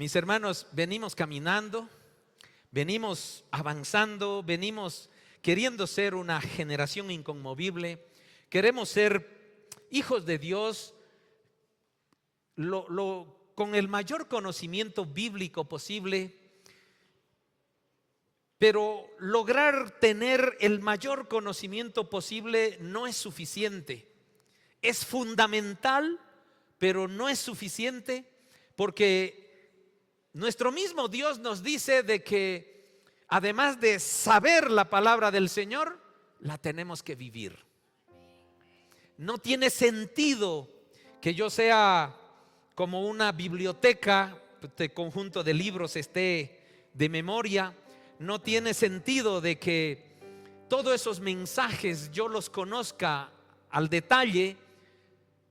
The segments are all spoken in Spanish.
Mis hermanos, venimos caminando, venimos avanzando, venimos queriendo ser una generación inconmovible. Queremos ser hijos de Dios con el mayor conocimiento bíblico posible. Pero lograr tener el mayor conocimiento posible no es suficiente. Es fundamental, pero no es suficiente, porque nuestro mismo Dios nos dice de que además de saber la palabra del Señor, la tenemos que vivir. No tiene sentido que yo sea como una biblioteca de conjunto de libros esté de memoria. No tiene sentido de que todos esos mensajes yo los conozca al detalle,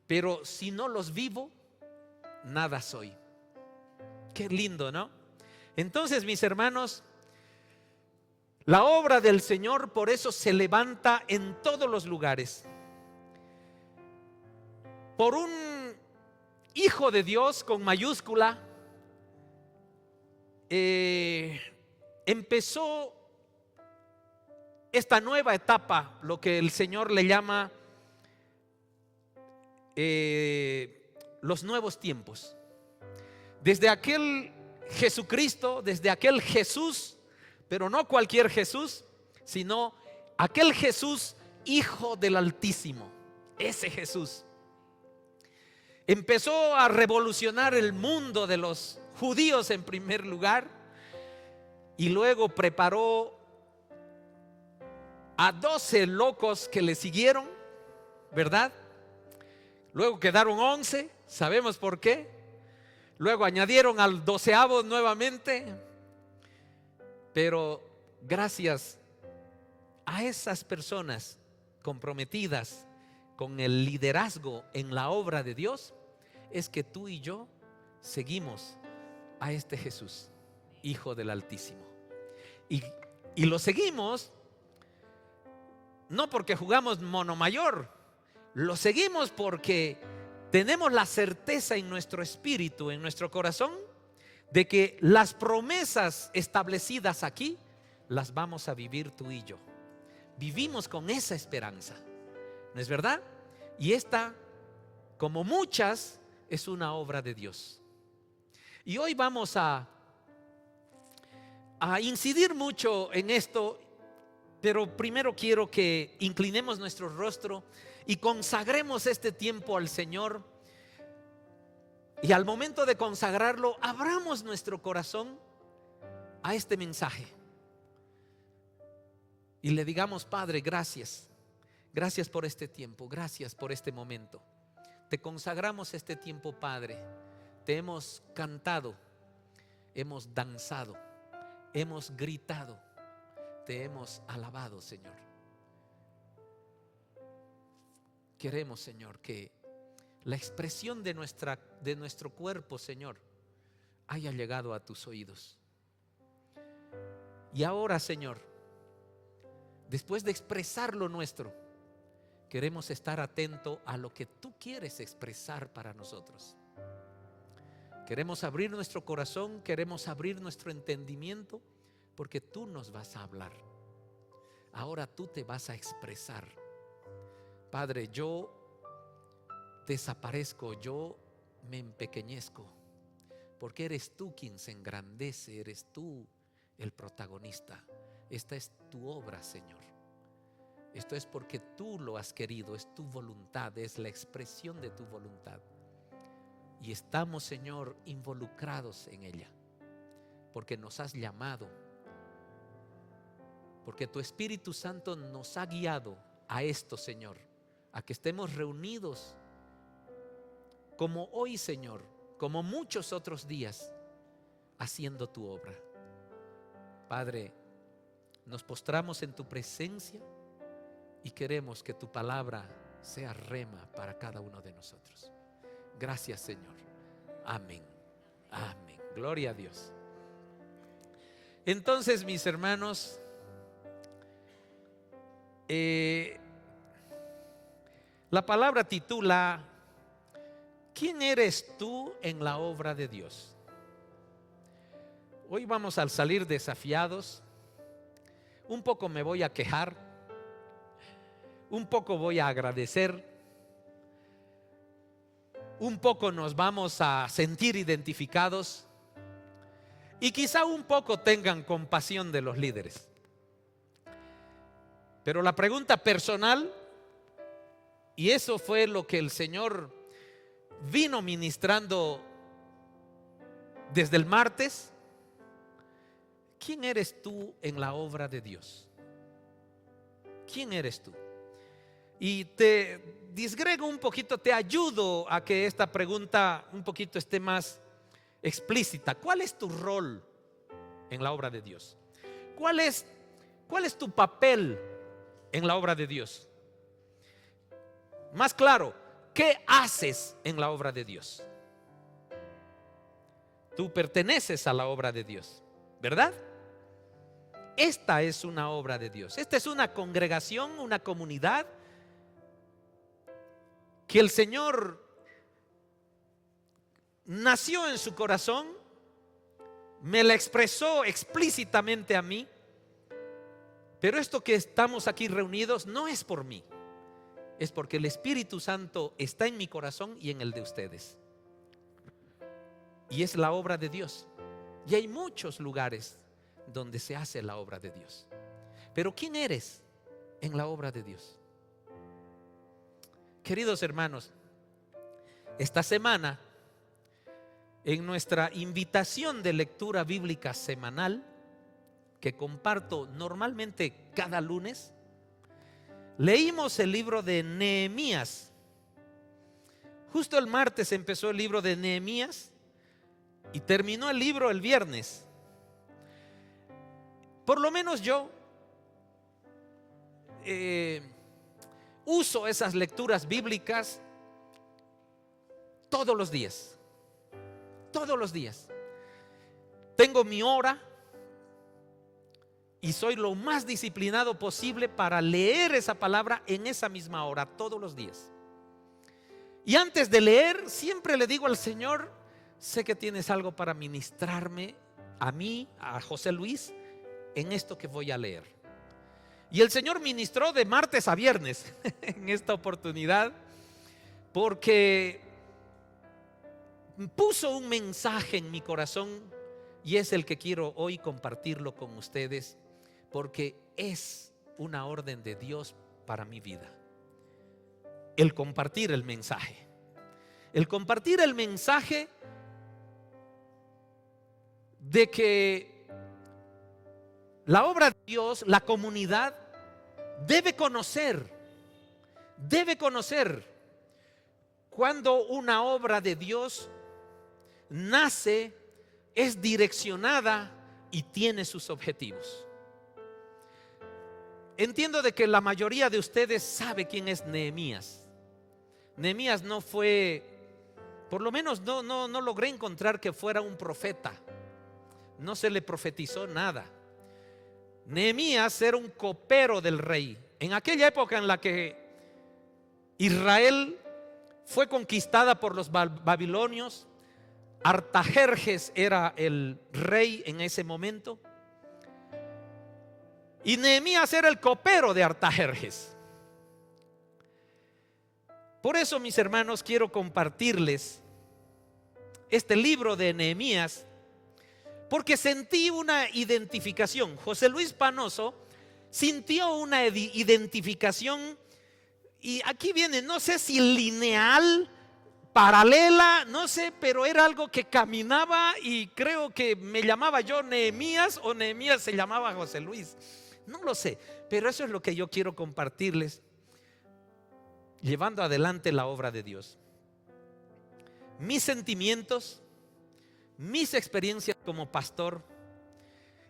pero si no los vivo, nada soy. Qué lindo, ¿no? Entonces, mis hermanos, la obra del Señor por eso se levanta en todos los lugares. Por un hijo de Dios con mayúscula, empezó esta nueva etapa, lo que el Señor le llama los nuevos tiempos. Desde aquel Jesucristo, desde aquel Jesús, pero no cualquier Jesús, sino aquel Jesús, Hijo del Altísimo. Ese Jesús empezó a revolucionar el mundo de los judíos en primer lugar, y luego preparó a 12 locos que le siguieron, ¿verdad? Luego quedaron 11, sabemos por qué. Luego añadieron al 12avo nuevamente. Pero gracias a esas personas comprometidas con el liderazgo en la obra de Dios, es que tú y yo seguimos a este Jesús, Hijo del Altísimo. Y lo seguimos no porque jugamos mono mayor, lo seguimos porque tenemos la certeza en nuestro espíritu, en nuestro corazón, de que las promesas establecidas aquí las vamos a vivir tú y yo. Vivimos con esa esperanza, ¿no es verdad? Y esta, como muchas, es una obra de Dios. Y hoy vamos a incidir mucho en esto, pero primero quiero que inclinemos nuestro rostro y consagremos este tiempo al Señor. Y al momento de consagrarlo, abramos nuestro corazón a este mensaje y le digamos: Padre, gracias. Gracias por este tiempo, gracias por este momento. Te consagramos este tiempo, Padre. Te hemos cantado, hemos danzado, hemos gritado, te hemos alabado, Señor. Queremos, Señor, que la expresión de nuestro cuerpo, Señor, haya llegado a tus oídos. Y ahora, Señor, después de expresar lo nuestro, queremos estar atentos a lo que tú quieres expresar para nosotros. Queremos abrir nuestro corazón, queremos abrir nuestro entendimiento, porque tú nos vas a hablar. Ahora tú te vas a expresar. Padre, yo desaparezco, yo me empequeñezco, porque eres tú quien se engrandece, eres tú el protagonista. Esta es tu obra, Señor. Esto es porque tú lo has querido, es tu voluntad, es la expresión de tu voluntad. Y estamos, Señor, involucrados en ella, porque nos has llamado, porque tu Espíritu Santo nos ha guiado a esto, Señor, a que estemos reunidos como hoy, Señor, como muchos otros días, haciendo tu obra. Padre, nos postramos en tu presencia y queremos que tu palabra sea rema para cada uno de nosotros. Gracias, Señor. Amén. Amén. Gloria a Dios. Entonces, mis hermanos, la palabra titula: ¿quién eres tú en la obra de Dios? Hoy vamos a salir desafiados. Un poco me voy a quejar, un poco voy a agradecer, un poco nos vamos a sentir identificados y quizá un poco tengan compasión de los líderes. Pero la pregunta personal, y eso fue lo que el Señor vino ministrando desde el martes: ¿quién eres tú en la obra de Dios? ¿Quién eres tú? Y te disgrego un poquito, te ayudo a que esta pregunta un poquito esté más explícita. ¿Cuál es tu rol en la obra de Dios? ¿Cuál es tu papel en la obra de Dios? Más claro, ¿qué haces en la obra de Dios? Tú perteneces a la obra de Dios, ¿verdad? Esta es una obra de Dios. Esta es una congregación, una comunidad que el Señor nació en su corazón, me la expresó explícitamente a mí. Pero esto que estamos aquí reunidos no es por mí, es porque el Espíritu Santo está en mi corazón y en el de ustedes. Y es la obra de Dios. Y hay muchos lugares donde se hace la obra de Dios. Pero ¿quién eres en la obra de Dios? Queridos hermanos, esta semana, en nuestra invitación de lectura bíblica semanal, que comparto normalmente cada lunes, leímos el libro de Nehemías. Justo el martes empezó el libro de Nehemías y terminó el libro el viernes. Por lo menos yo uso esas lecturas bíblicas todos los días. Todos los días. Tengo mi hora y soy lo más disciplinado posible para leer esa palabra en esa misma hora, todos los días. Y antes de leer, siempre le digo al Señor: sé que tienes algo para ministrarme a mí, a José Luis, en esto que voy a leer. Y el Señor ministró de martes a viernes en esta oportunidad, porque puso un mensaje en mi corazón y es el que quiero hoy compartirlo con ustedes, porque es una orden de Dios para mi vida. El compartir el mensaje. El compartir el mensaje de que la obra de Dios, la comunidad, debe conocer cuando una obra de Dios nace, es direccionada y tiene sus objetivos. Entiendo de que la mayoría de ustedes sabe quién es Nehemías. Nehemías no fue, por lo menos no logré encontrar que fuera un profeta. No se le profetizó nada. Nehemías era un copero del rey. En aquella época en la que Israel fue conquistada por los babilonios, Artajerjes era el rey en ese momento, y Nehemías era el copero de Artajerjes. Por eso, mis hermanos, quiero compartirles este libro de Nehemías, porque sentí una identificación. José Luis Panoso sintió una identificación, y aquí viene, no sé si lineal, paralela, no sé, pero era algo que caminaba, y creo que me llamaba yo Nehemías o Nehemías se llamaba José Luis. No lo sé, pero eso es lo que yo quiero compartirles, llevando adelante la obra de Dios. Mis sentimientos, mis experiencias como pastor,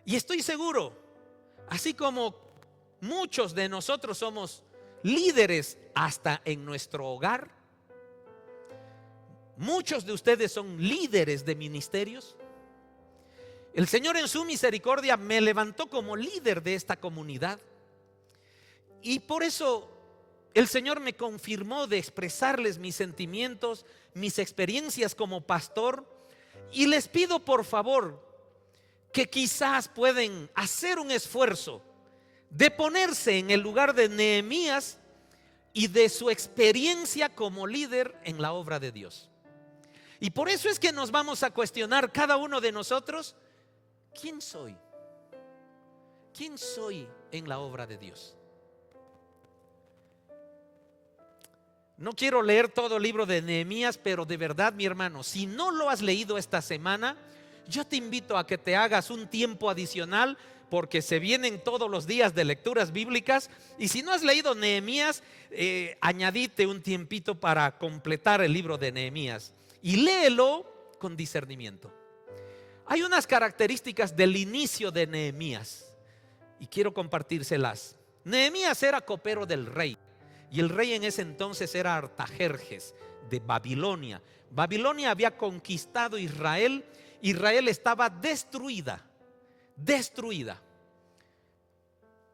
y estoy seguro, así como muchos de nosotros somos líderes hasta en nuestro hogar, muchos de ustedes son líderes de ministerios. El Señor en su misericordia me levantó como líder de esta comunidad, y por eso el Señor me confirmó de expresarles mis sentimientos, mis experiencias como pastor. Y les pido por favor que quizás pueden hacer un esfuerzo de ponerse en el lugar de Nehemías y de su experiencia como líder en la obra de Dios. Y por eso es que nos vamos a cuestionar cada uno de nosotros: ¿quién soy? ¿Quién soy en la obra de Dios? No quiero leer todo el libro de Nehemías, pero de verdad, mi hermano, si no lo has leído esta semana, yo te invito a que te hagas un tiempo adicional, porque se vienen todos los días de lecturas bíblicas. Y si no has leído Nehemías, añadite un tiempito para completar el libro de Nehemías y léelo con discernimiento. Hay unas características del inicio de Nehemías y quiero compartírselas. Nehemías era copero del rey, y el rey en ese entonces era Artajerjes de Babilonia. Babilonia había conquistado Israel. Israel estaba destruida.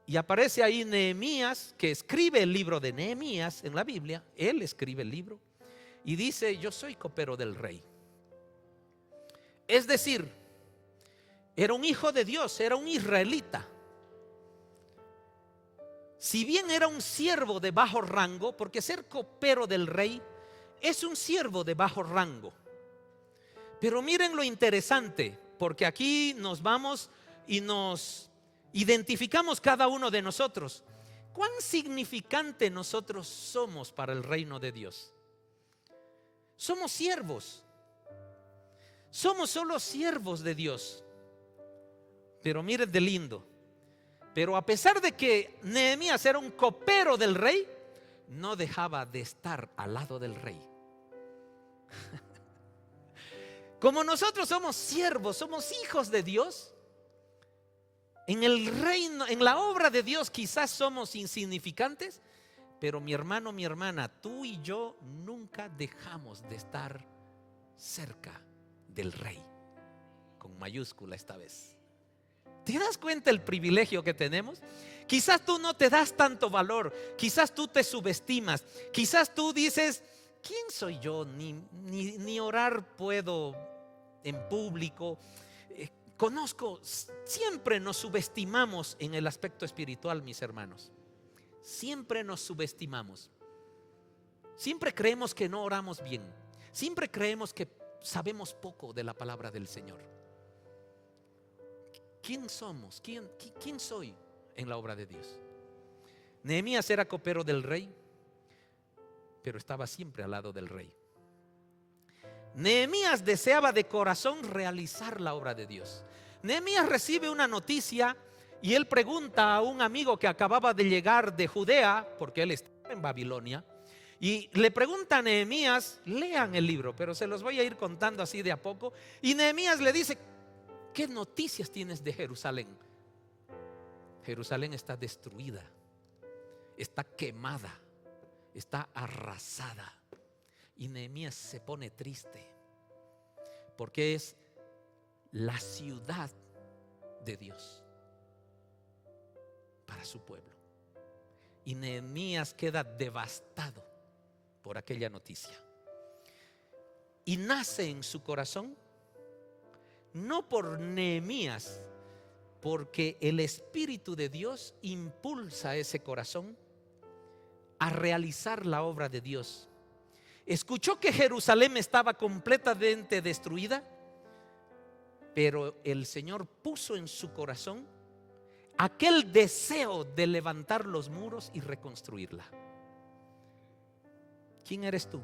Y aparece ahí Nehemías, que escribe el libro de Nehemías en la Biblia. Él escribe el libro y dice: yo soy copero del rey. Es decir, era un hijo de Dios, era un israelita. Si bien era un siervo de bajo rango, porque ser copero del rey es un siervo de bajo rango. Pero miren lo interesante, porque aquí nos vamos y nos identificamos cada uno de nosotros. ¿Cuán significante nosotros somos para el reino de Dios? Somos siervos. Somos solo siervos de Dios. Pero miren de lindo. Pero a pesar de que Nehemías era un copero del rey, no dejaba de estar al lado del rey. Como nosotros somos siervos, somos hijos de Dios, en el reino, en la obra de Dios quizás somos insignificantes, pero mi hermano, mi hermana, tú y yo nunca dejamos de estar cerca del rey, con mayúscula esta vez. ¿Te das cuenta el privilegio que tenemos? Quizás tú no te das tanto valor, quizás tú te subestimas, quizás tú dices: ¿quién soy yo? Ni orar puedo en público. Conozco, siempre nos subestimamos en el aspecto espiritual, mis hermanos. Siempre nos subestimamos. Siempre creemos que no oramos bien. Siempre creemos que sabemos poco de la palabra del Señor. ¿Quién somos? ¿Quién soy en la obra de Dios? Nehemías era copero del rey, pero estaba siempre al lado del rey. Nehemías deseaba de corazón realizar la obra de Dios. Nehemías recibe una noticia y él pregunta a un amigo que acababa de llegar de Judea, porque él estaba en Babilonia, y le pregunta a Nehemías: lean el libro, pero se los voy a ir contando así de a poco. Y Nehemías le dice: ¿qué noticias tienes de Jerusalén? Jerusalén está destruida, está quemada, está arrasada. Y Nehemías se pone triste, porque es la ciudad de Dios para su pueblo. Y Nehemías queda devastado por aquella noticia. Y nace en su corazón, no por Nehemías, porque el Espíritu de Dios impulsa ese corazón a realizar la obra de Dios. Escuchó que Jerusalén estaba completamente destruida, pero el Señor puso en su corazón aquel deseo de levantar los muros y reconstruirla. ¿Quién eres tú?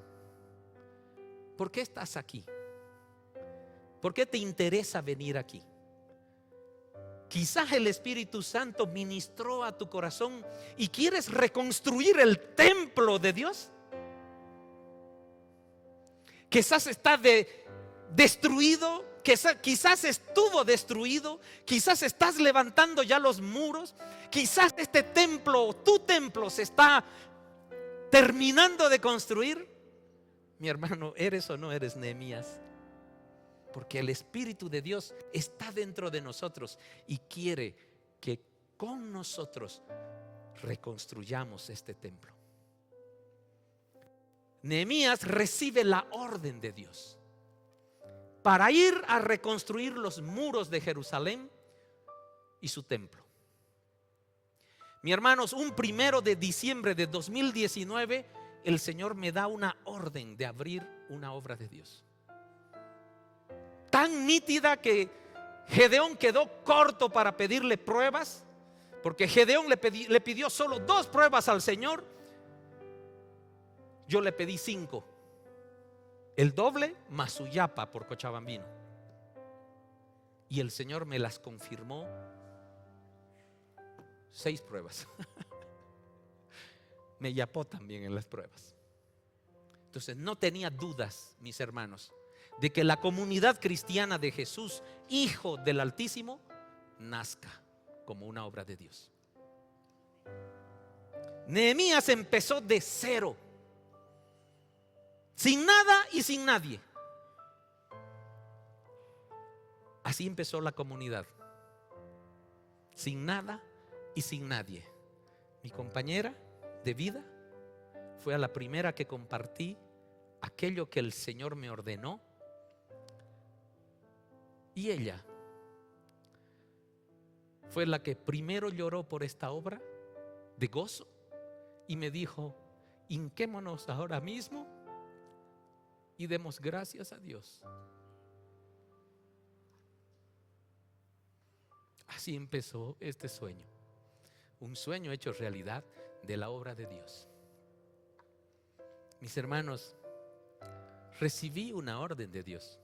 ¿Por qué estás aquí? ¿Por qué te interesa venir aquí? Quizás el Espíritu Santo ministró a tu corazón y quieres reconstruir el templo de Dios. Quizás está destruido, quizás estuvo destruido, quizás estás levantando ya los muros, quizás este templo, tu templo, se está terminando de construir. Mi hermano, ¿eres o no eres Nehemías? Porque el Espíritu de Dios está dentro de nosotros y quiere que con nosotros reconstruyamos este templo. Nehemías recibe la orden de Dios. para ir a reconstruir los muros de Jerusalén y su templo. Mis hermanos, un 1 de diciembre de 2019, el Señor me da una orden de abrir una obra de Dios. Tan nítida que Gedeón quedó corto para pedirle pruebas, porque Gedeón le pidió solo 2 pruebas al Señor. Yo le pedí 5, el doble más su yapa por Cochabambino, y el Señor me las confirmó. 6 pruebas. Me yapó también en las pruebas. Entonces no tenía dudas, mis hermanos, de que la comunidad cristiana de Jesús, Hijo del Altísimo, nazca como una obra de Dios. Nehemías empezó de cero, sin nada y sin nadie. Así empezó la comunidad, sin nada y sin nadie. Mi compañera de vida fue a la primera que compartí aquello que el Señor me ordenó, y ella fue la que primero lloró por esta obra de gozo y me dijo: hinquémonos ahora mismo y demos gracias a Dios. Así empezó este sueño, un sueño hecho realidad de la obra de Dios. Mis hermanos, recibí una orden de Dios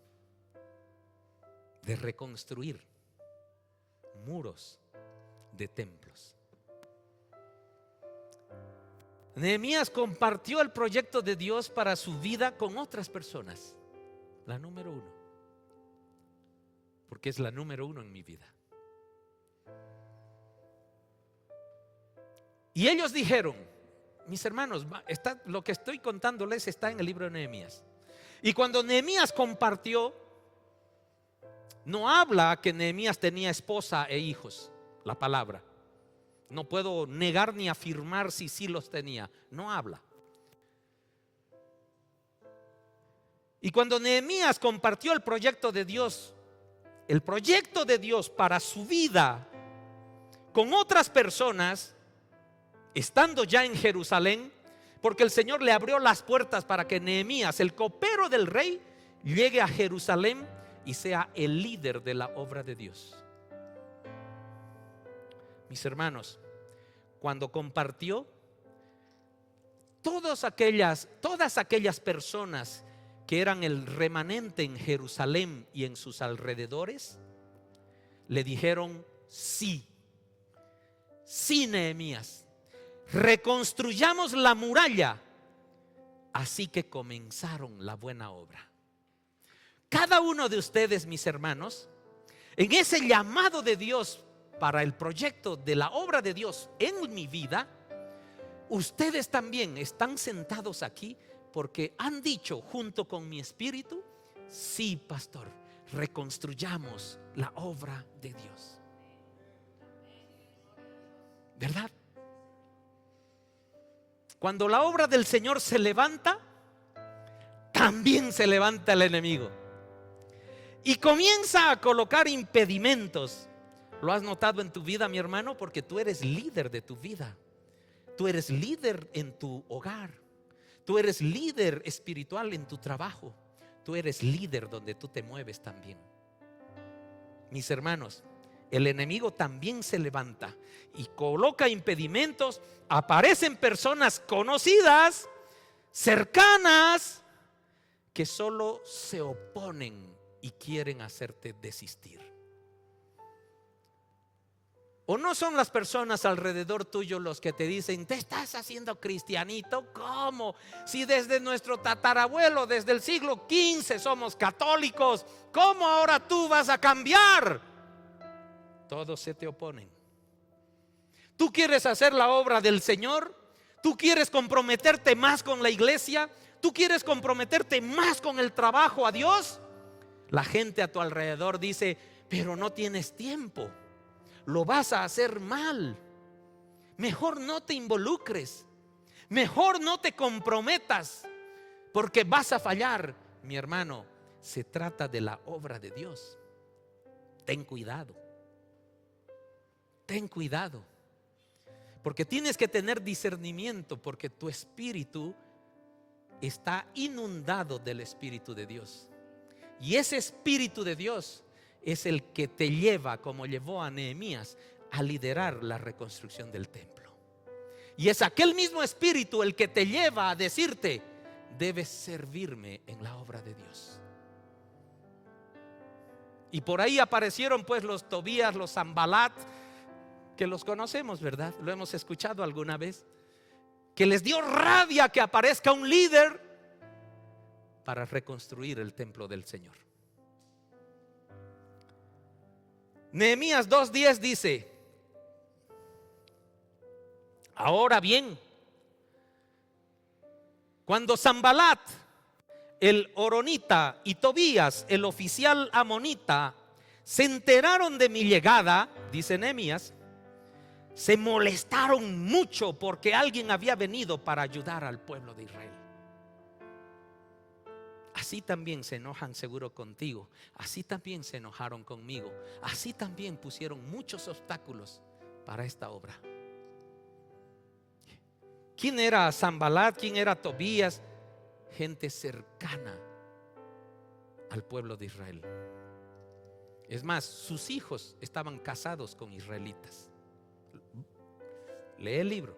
de reconstruir muros de templos. Nehemías compartió el proyecto de Dios para su vida con otras personas. La número 1, porque es la número 1 en mi vida. Y ellos dijeron, mis hermanos, lo que estoy contándoles está en el libro de Nehemías. Y cuando Nehemías compartió, no habla que Nehemías tenía esposa e hijos, la palabra. No puedo negar ni afirmar si sí los tenía, no habla. Y cuando Nehemías compartió el proyecto de Dios para su vida con otras personas, estando ya en Jerusalén, porque el Señor le abrió las puertas para que Nehemías, el copero del rey, llegue a Jerusalén y sea el líder de la obra de Dios. Mis hermanos, cuando compartió, todas aquellas personas que eran el remanente en Jerusalén y en sus alrededores, le dijeron: sí, sí, Nehemías, reconstruyamos la muralla. Así que comenzaron la buena obra. Cada uno de ustedes, mis hermanos, en ese llamado de Dios para el proyecto de la obra de Dios en mi vida, ustedes también están sentados aquí porque han dicho junto con mi espíritu: sí, pastor, reconstruyamos la obra de Dios. ¿Verdad? Cuando la obra del Señor se levanta, también se levanta el enemigo y comienza a colocar impedimentos. ¿Lo has notado en tu vida, mi hermano? Porque tú eres líder de tu vida. Tú eres líder en tu hogar. Tú eres líder espiritual en tu trabajo. Tú eres líder donde tú te mueves también. Mis hermanos, el enemigo también se levanta y coloca impedimentos. Aparecen personas conocidas, cercanas, que solo se oponen y quieren hacerte desistir. ¿O no son las personas alrededor tuyo los que te dicen: te estás haciendo cristianito? ¿Cómo? Si desde nuestro tatarabuelo, desde el siglo XV somos católicos, ¿cómo ahora tú vas a cambiar? Todos se te oponen. ¿Tú quieres hacer la obra del Señor? ¿Tú quieres comprometerte más con la iglesia? ¿Tú quieres comprometerte más con el trabajo a Dios? La gente a tu alrededor dice: pero no tienes tiempo, lo vas a hacer mal, mejor no te involucres, mejor no te comprometas porque vas a fallar. Mi hermano, se trata de la obra de Dios. Ten cuidado. Ten cuidado. Porque tienes que tener discernimiento, porque tu espíritu está inundado del Espíritu de Dios. Y ese Espíritu de Dios es el que te lleva, como llevó a Nehemías, a liderar la reconstrucción del templo. Y es aquel mismo Espíritu el que te lleva a decirte: debes servirme en la obra de Dios. Y por ahí aparecieron pues los Tobías, los Sanbalat, que los conocemos, ¿verdad? Lo hemos escuchado alguna vez. Que les dio rabia que aparezca un líder para reconstruir el templo del Señor. Nehemías 2:10 dice: ahora bien, cuando Sanbalat el horonita y Tobías el oficial amonita se enteraron de mi llegada, dice Nehemías, se molestaron mucho porque alguien había venido para ayudar al pueblo de Israel. Así también se enojan seguro contigo. Así también se enojaron conmigo. Así también pusieron muchos obstáculos para esta obra. ¿Quién era Sanbalat? ¿Quién era Tobías? Gente cercana al pueblo de Israel. Es más, sus hijos estaban casados con israelitas. Lee el libro.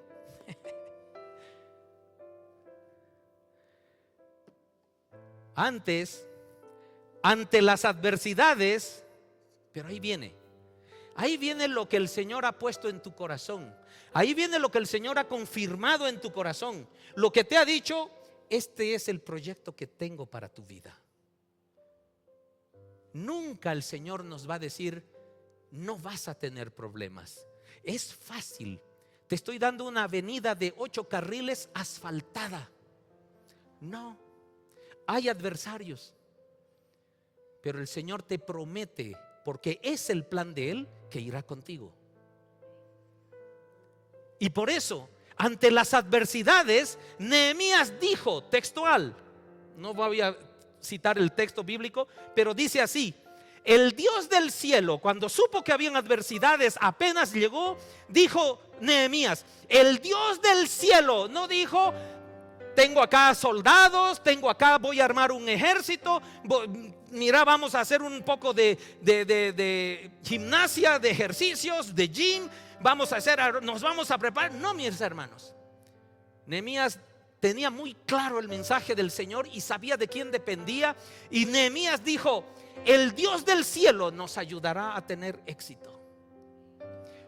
Antes, ante las adversidades, pero ahí viene lo que el Señor ha puesto en tu corazón. Ahí viene lo que el Señor ha confirmado en tu corazón. Lo que te ha dicho: este es el proyecto que tengo para tu vida. Nunca el Señor nos va a decir: no vas a tener problemas. Es fácil. Te estoy dando una avenida de 8 carriles asfaltada. No, hay adversarios. Pero el Señor te promete, porque es el plan de Él, que irá contigo. Y por eso, ante las adversidades, Nehemías dijo, textual, no voy a citar el texto bíblico, pero dice así: el Dios del cielo, cuando supo que habían adversidades, apenas llegó, dijo Nehemías, el Dios del cielo, no dijo: tengo acá soldados, tengo acá, voy a armar un ejército, mira, vamos a hacer un poco de gimnasia, de ejercicios, de gym, nos vamos a preparar. No, mis hermanos, Nehemías tenía muy claro el mensaje del Señor y sabía de quién dependía. Y Nehemías dijo: el Dios del cielo nos ayudará a tener éxito.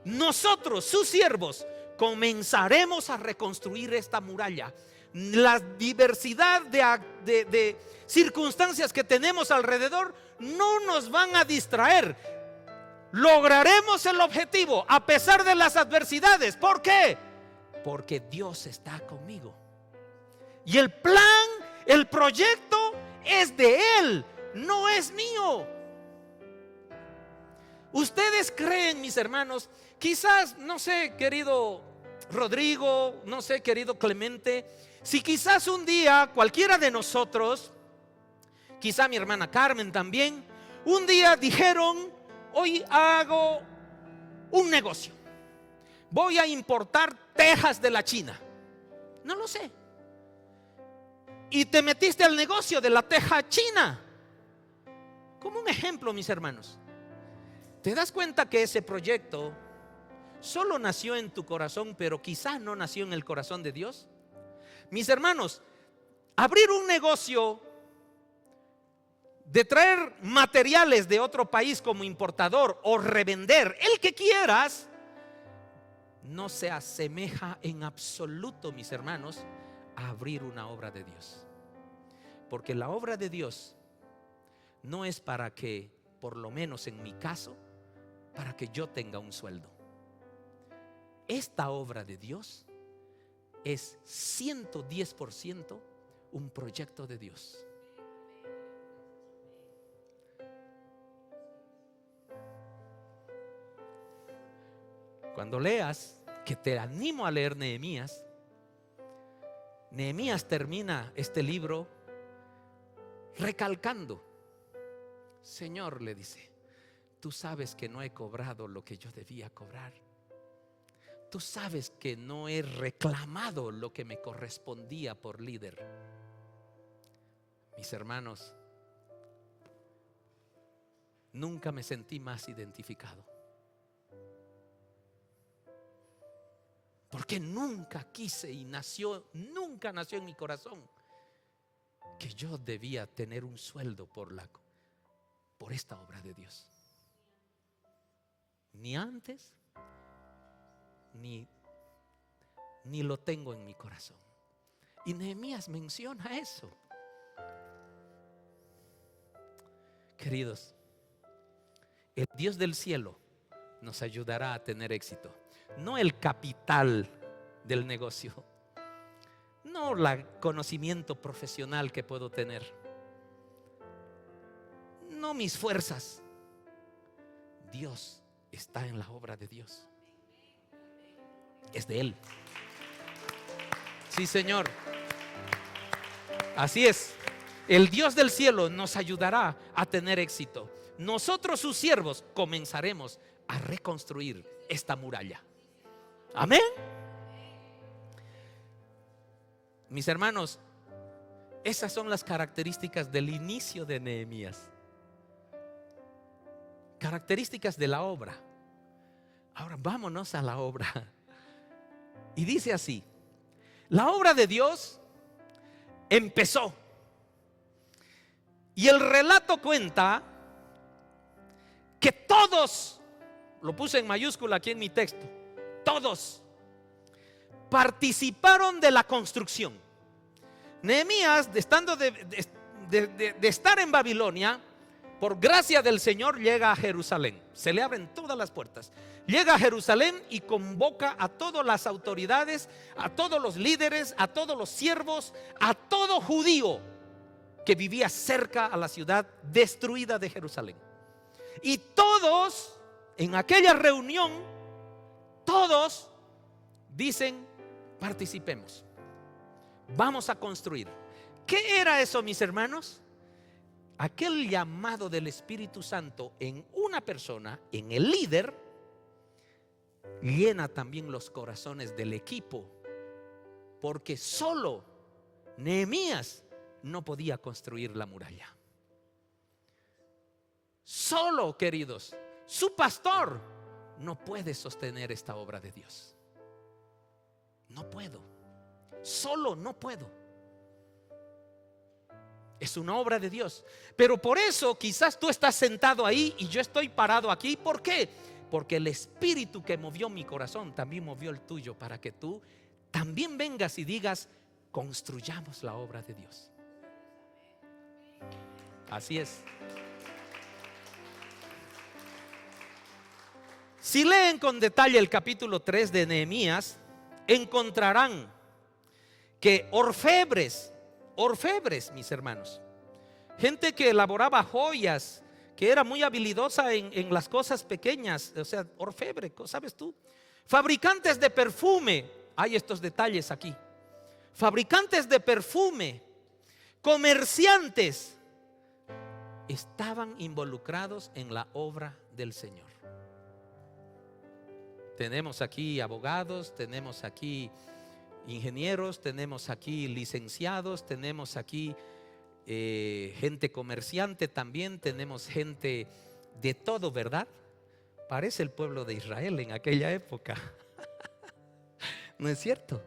Nosotros, sus siervos, comenzaremos a reconstruir esta muralla. La diversidad de circunstancias que tenemos alrededor no nos van a distraer. Lograremos el objetivo a pesar de las adversidades. ¿Por qué? Porque Dios está conmigo. Y el plan, el proyecto es de Él, no es mío. Ustedes creen, mis hermanos, quizás, no sé, querido Rodrigo, no sé, querido Clemente, si quizás un día cualquiera de nosotros, quizá mi hermana Carmen también, un día dijeron: hoy hago un negocio, voy a importar tejas de la China. No lo sé. Y te metiste al negocio de la teja china. Como un ejemplo, mis hermanos, ¿te das cuenta que ese proyecto solo nació en tu corazón, pero quizás no nació en el corazón de Dios? Mis hermanos, abrir un negocio de traer materiales de otro país como importador o revender, el que quieras, no se asemeja en absoluto, mis hermanos, a abrir una obra de Dios. Porque la obra de Dios no es para que, por lo menos en mi caso, para que yo tenga un sueldo. Esta obra de Dios es 110% un proyecto de Dios. Cuando leas, que te animo a leer Nehemías, Nehemías termina este libro recalcando Señor, le dice, tú sabes que no he cobrado lo que yo debía cobrar. Tú sabes que no he reclamado lo que me correspondía por líder. Mis hermanos, nunca me sentí más identificado. Porque nunca quise y nunca nació en mi corazón que yo debía tener un sueldo por esta obra de Dios. Ni antes, ni lo tengo en mi corazón. Y Nehemías menciona eso. Queridos, el Dios del cielo nos ayudará a tener éxito. No el capital del negocio, no el conocimiento profesional que puedo tener, no mis fuerzas. Dios está en la obra de Dios. Es de Él. Sí, Señor. Así es. El Dios del cielo nos ayudará a tener éxito. Nosotros, sus siervos, comenzaremos a reconstruir esta muralla. Amén. Mis hermanos, esas son las características del inicio de Nehemías. Características de la obra. Ahora vámonos a la obra. Y dice así: la obra de Dios empezó. Y el relato cuenta que todos, lo puse en mayúscula aquí en mi texto, todos participaron de la construcción. Nehemías, estando de estar en Babilonia, por gracia del Señor llega a Jerusalén. Se le abren todas las puertas. Llega a Jerusalén y convoca a todas las autoridades, a todos los líderes, a todos los siervos, a todo judío que vivía cerca a la ciudad destruida de Jerusalén. Y todos, en aquella reunión, todos dicen: participemos, vamos a construir. ¿Qué era eso, mis hermanos? Aquel llamado del Espíritu Santo en una persona, en el líder, llena también los corazones del equipo, porque solo Nehemías no podía construir la muralla. Solo, queridos, su pastor no puede sostener esta obra de Dios. No puedo, solo no puedo. Es una obra de Dios. Pero por eso quizás tú estás sentado ahí y yo estoy parado aquí. ¿Por qué? Porque el espíritu que movió mi corazón también movió el tuyo, para que tú también vengas y digas: construyamos la obra de Dios. Así es. Si leen con detalle el capítulo 3 de Nehemías, encontrarán que orfebres, mis hermanos, gente que elaboraba joyas, que era muy habilidosa en las cosas pequeñas, o sea, orfebre, ¿sabes tú? Fabricantes de perfume, hay estos detalles aquí. Fabricantes de perfume, comerciantes, estaban involucrados en la obra del Señor. Tenemos aquí abogados, tenemos aquí ingenieros, tenemos aquí licenciados, tenemos aquí gente comerciante también, tenemos gente de todo, ¿verdad? Parece el pueblo de Israel en aquella época. ¿No es cierto?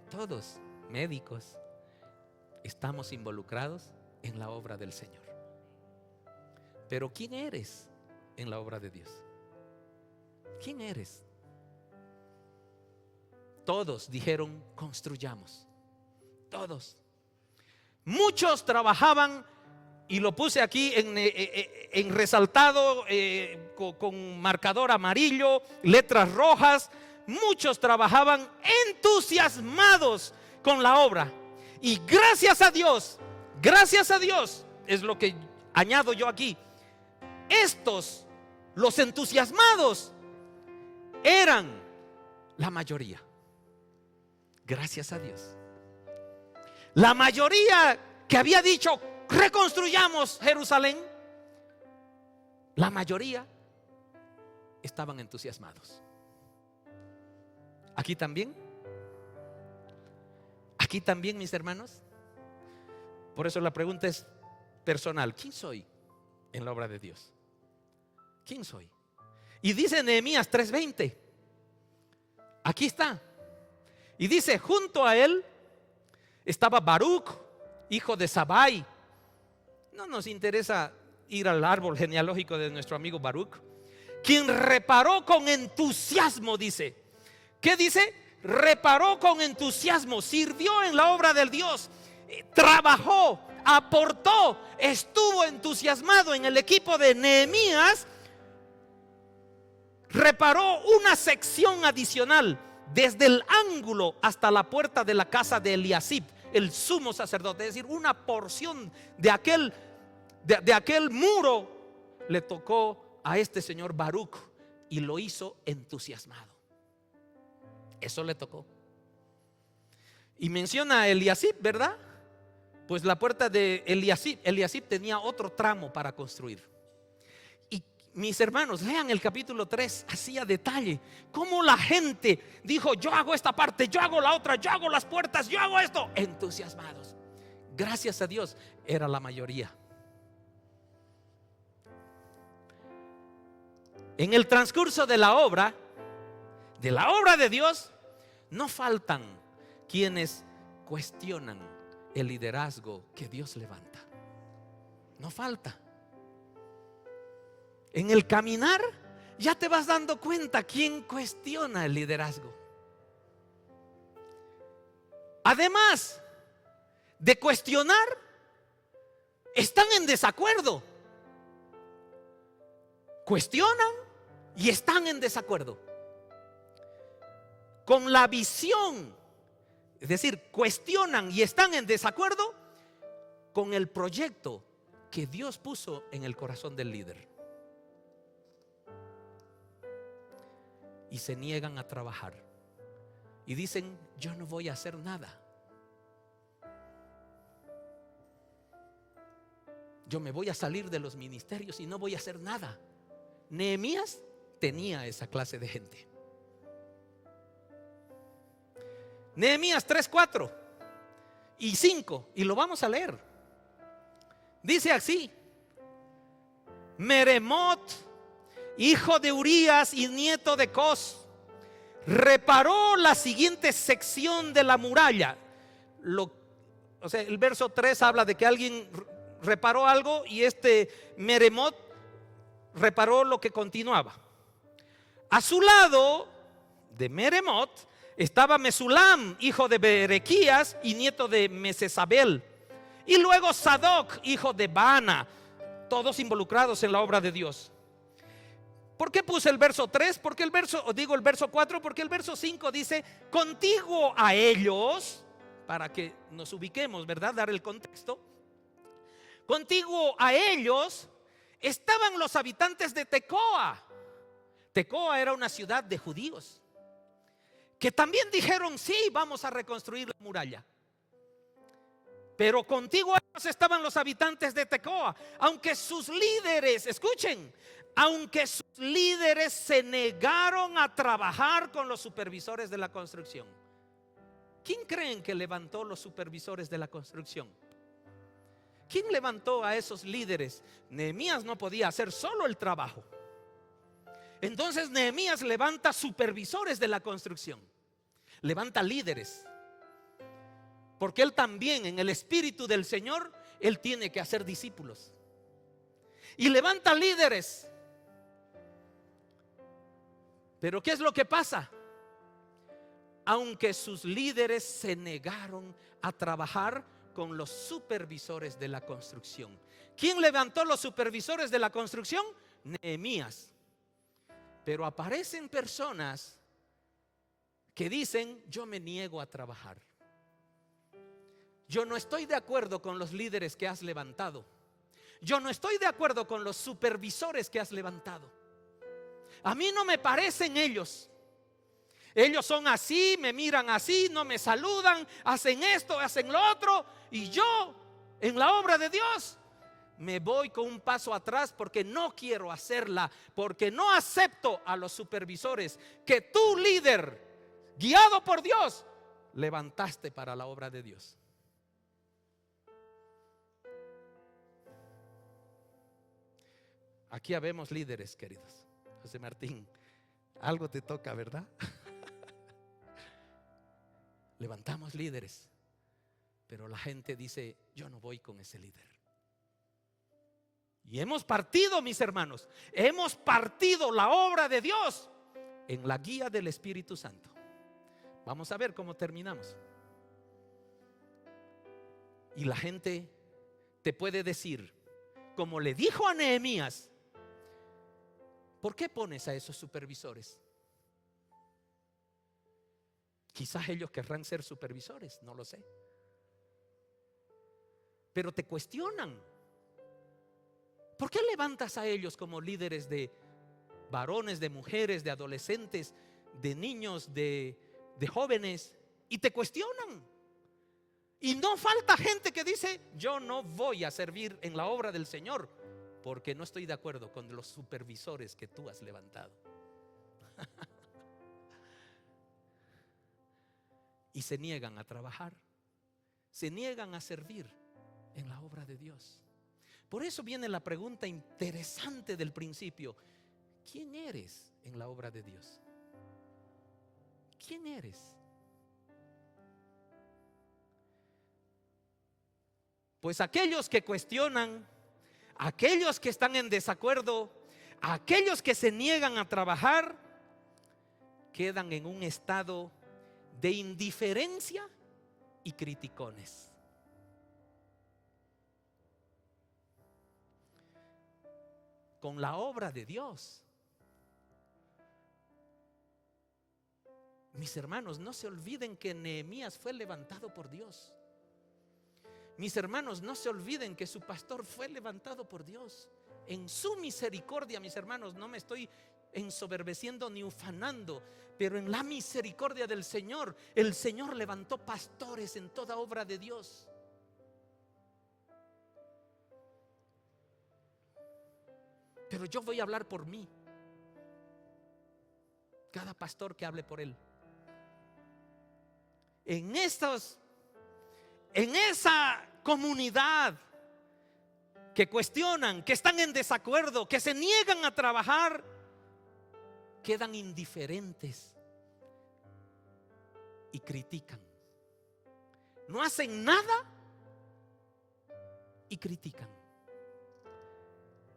Todos, médicos, estamos involucrados en la obra del Señor. Pero ¿quién eres en la obra de Dios? ¿Quién eres? Todos dijeron: construyamos. Todos. Muchos trabajaban, y lo puse aquí en resaltado con marcador amarillo, letras rojas. Muchos trabajaban entusiasmados con la obra. Y gracias a Dios, es lo que añado yo aquí. Estos, los entusiasmados, eran la mayoría. Gracias a Dios. La mayoría que había dicho: reconstruyamos Jerusalén, la mayoría estaban entusiasmados. Aquí también, mis hermanos. Por eso la pregunta es personal: ¿quién soy en la obra de Dios? ¿Quién soy? Y dice Nehemías 3:20, aquí está, y dice: junto a él estaba Baruch, hijo de Zabai. No nos interesa ir al árbol genealógico de nuestro amigo Baruch, quien reparó con entusiasmo, dice. ¿Qué dice? Reparó con entusiasmo, sirvió en la obra del Dios, trabajó, aportó, estuvo entusiasmado en el equipo de Nehemías. Reparó una sección adicional desde el ángulo hasta la puerta de la casa de Eliasib, el sumo sacerdote. Es decir, una porción de aquel muro le tocó a este señor Baruch, y lo hizo entusiasmado. Eso le tocó. Y menciona a Eliasib, ¿verdad? Pues la puerta de Eliasib tenía otro tramo para construir. Y mis hermanos, lean el capítulo 3 así a detalle, cómo la gente dijo: yo hago esta parte, yo hago la otra, yo hago las puertas, yo hago esto. Entusiasmados. Gracias a Dios, era la mayoría. En el transcurso de la obra de Dios, no faltan quienes cuestionan el liderazgo que Dios levanta. No falta. En el caminar ya te vas dando cuenta quién cuestiona el liderazgo. Además de cuestionar, están en desacuerdo. Cuestionan y están en desacuerdo con la visión. Es decir, cuestionan y están en desacuerdo con el proyecto que Dios puso en el corazón del líder. Y se niegan a trabajar. Y dicen: yo no voy a hacer nada. Yo me voy a salir de los ministerios y no voy a hacer nada. Nehemías tenía esa clase de gente. Nehemías 3, 4 y 5, y lo vamos a leer. Dice así: Meremot, hijo de Urías y nieto de Cos, reparó la siguiente sección de la muralla. El verso 3 habla de que alguien reparó algo, y Meremot reparó lo que continuaba. A su lado de Meremot estaba Mesulam, hijo de Berequías y nieto de Mesesabel, y luego Sadoc, hijo de Baana, todos involucrados en la obra de Dios. ¿Por qué puse el verso 3? Porque el verso 4, porque el verso 5 dice: contiguo a ellos, para que nos ubiquemos, ¿verdad? Dar el contexto. Contiguo a ellos estaban los habitantes de Tecoa. Tecoa era una ciudad de judíos que también dijeron: sí, vamos a reconstruir la muralla. Pero contigo a ellos estaban los habitantes de Tecoa, aunque sus líderes, escuchen, aunque sus líderes se negaron a trabajar con los supervisores de la construcción. ¿Quién creen que levantó los supervisores de la construcción? ¿Quién levantó a esos líderes? Nehemías no podía hacer solo el trabajo. Entonces Nehemías levanta supervisores de la construcción, levanta líderes, porque él también, en el espíritu del Señor, él tiene que hacer discípulos. Y levanta líderes. Pero ¿qué es lo que pasa? Aunque sus líderes se negaron a trabajar con los supervisores de la construcción. ¿Quién levantó los supervisores de la construcción? Nehemías. Pero aparecen personas que dicen: yo me niego a trabajar. Yo no estoy de acuerdo con los líderes que has levantado. Yo no estoy de acuerdo con los supervisores que has levantado. A mí no me parecen ellos. Ellos son así, me miran así, no me saludan, hacen esto, hacen lo otro. Y yo, en la obra de Dios, me voy con un paso atrás porque no quiero hacerla, porque no acepto a los supervisores que tú, líder, guiado por Dios, levantaste para la obra de Dios. Aquí habemos líderes, queridos. José Martín, algo te toca, ¿verdad? Levantamos líderes, pero la gente dice: yo no voy con ese líder. Y hemos partido, mis hermanos, hemos partido la obra de Dios en la guía del Espíritu Santo. Vamos a ver cómo terminamos. Y la gente te puede decir, como le dijo a Nehemías: ¿por qué pones a esos supervisores? Quizás ellos querrán ser supervisores, no lo sé. Pero te cuestionan. ¿Por qué levantas a ellos como líderes de varones, de mujeres, de adolescentes, de niños, de jóvenes? Y te cuestionan. Y no falta gente que dice: yo no voy a servir en la obra del Señor porque no estoy de acuerdo con los supervisores que tú has levantado. Y se niegan a trabajar, se niegan a servir en la obra de Dios. Por eso viene la pregunta interesante del principio: ¿quién eres en la obra de Dios? ¿Quién eres? Pues aquellos que cuestionan, aquellos que están en desacuerdo, aquellos que se niegan a trabajar, quedan en un estado de indiferencia y criticones. Con la obra de Dios, mis hermanos, no se olviden que Nehemías fue levantado por Dios. Mis hermanos, no se olviden que su pastor fue levantado por Dios. En su misericordia, mis hermanos, no me estoy ensoberbeciendo ni ufanando, pero en la misericordia del Señor, el Señor levantó pastores en toda obra de Dios. Pero yo voy a hablar por mí. Cada pastor que hable por él. En esa comunidad que cuestionan, que están en desacuerdo, que se niegan a trabajar, quedan indiferentes y critican. No hacen nada y critican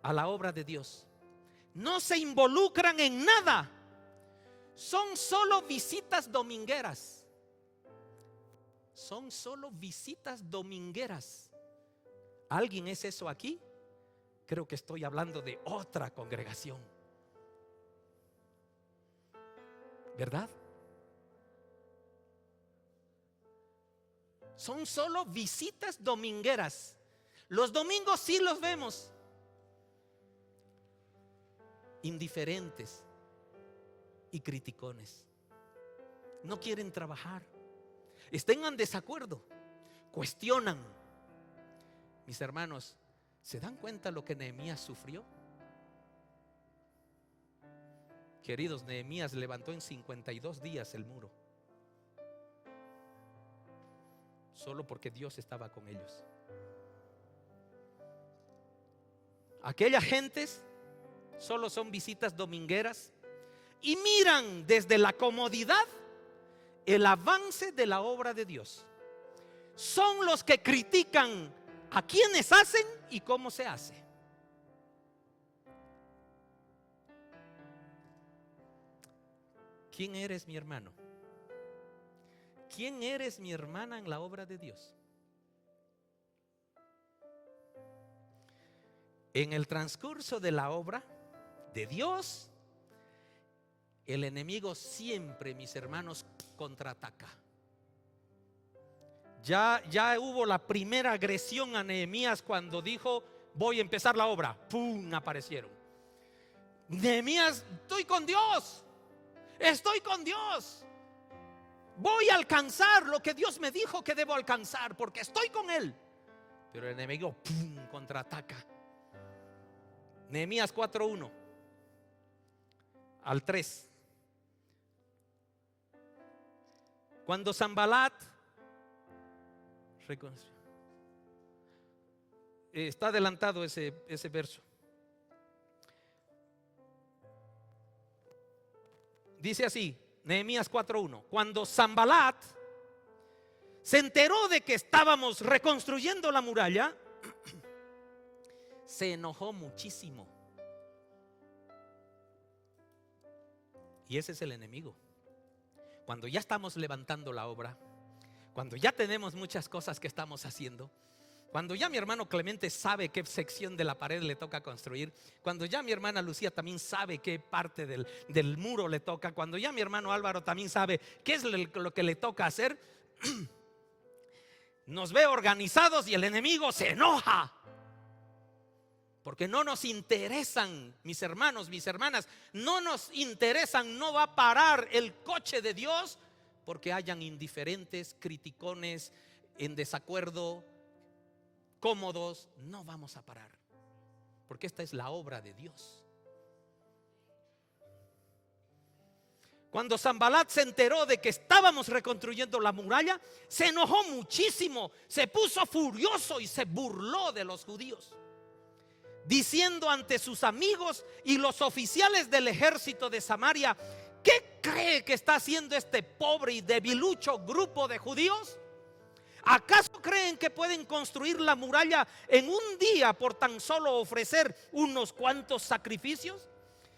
a la obra de Dios. No se involucran en nada. Son solo visitas domingueras. Son solo visitas domingueras. ¿Alguien es eso aquí? Creo que estoy hablando de otra congregación, ¿verdad? Son solo visitas domingueras. Los domingos sí los vemos. Indiferentes y criticones. No quieren trabajar. Estén en desacuerdo. Cuestionan. Mis hermanos, ¿se dan cuenta lo que Nehemías sufrió? Queridos, Nehemías levantó en 52 días el muro. Solo porque Dios estaba con ellos. Aquellas gentes solo son visitas domingueras y miran desde la comodidad el avance de la obra de Dios. Son los que critican a quienes hacen y cómo se hace. ¿Quién eres, mi hermano? ¿Quién eres, mi hermana, en la obra de Dios? En el transcurso de la obra de Dios, el enemigo siempre, mis hermanos, contraataca. Ya hubo la primera agresión a Nehemías cuando dijo: voy a empezar la obra. ¡Pum! Aparecieron. Nehemías: estoy con Dios. Estoy con Dios. Voy a alcanzar lo que Dios me dijo que debo alcanzar porque estoy con Él. Pero el enemigo ¡pum!, contraataca. Nehemías 4:1 al 3. Cuando Sanbalat está adelantado ese verso. Dice así, Nehemías 4:1. Cuando Sanbalat se enteró de que estábamos reconstruyendo la muralla, se enojó muchísimo. Y ese es el enemigo. Cuando ya estamos levantando la obra, cuando ya tenemos muchas cosas que estamos haciendo, cuando ya mi hermano Clemente sabe qué sección de la pared le toca construir, cuando ya mi hermana Lucía también sabe qué parte del muro le toca, cuando ya mi hermano Álvaro también sabe qué es lo que le toca hacer, nos ve organizados y el enemigo se enoja. Porque no nos interesan, mis hermanos, mis hermanas, no nos interesan, no va a parar el coche de Dios porque hayan indiferentes, criticones, en desacuerdo, cómodos. No vamos a parar, porque esta es la obra de Dios. Cuando Sanbalat se enteró de que estábamos reconstruyendo la muralla, se enojó muchísimo, se puso furioso y se burló de los judíos, diciendo ante sus amigos y los oficiales del ejército de Samaria: ¿qué cree que está haciendo este pobre y debilucho grupo de judíos? ¿Acaso creen que pueden construir la muralla en un día por tan solo ofrecer unos cuantos sacrificios?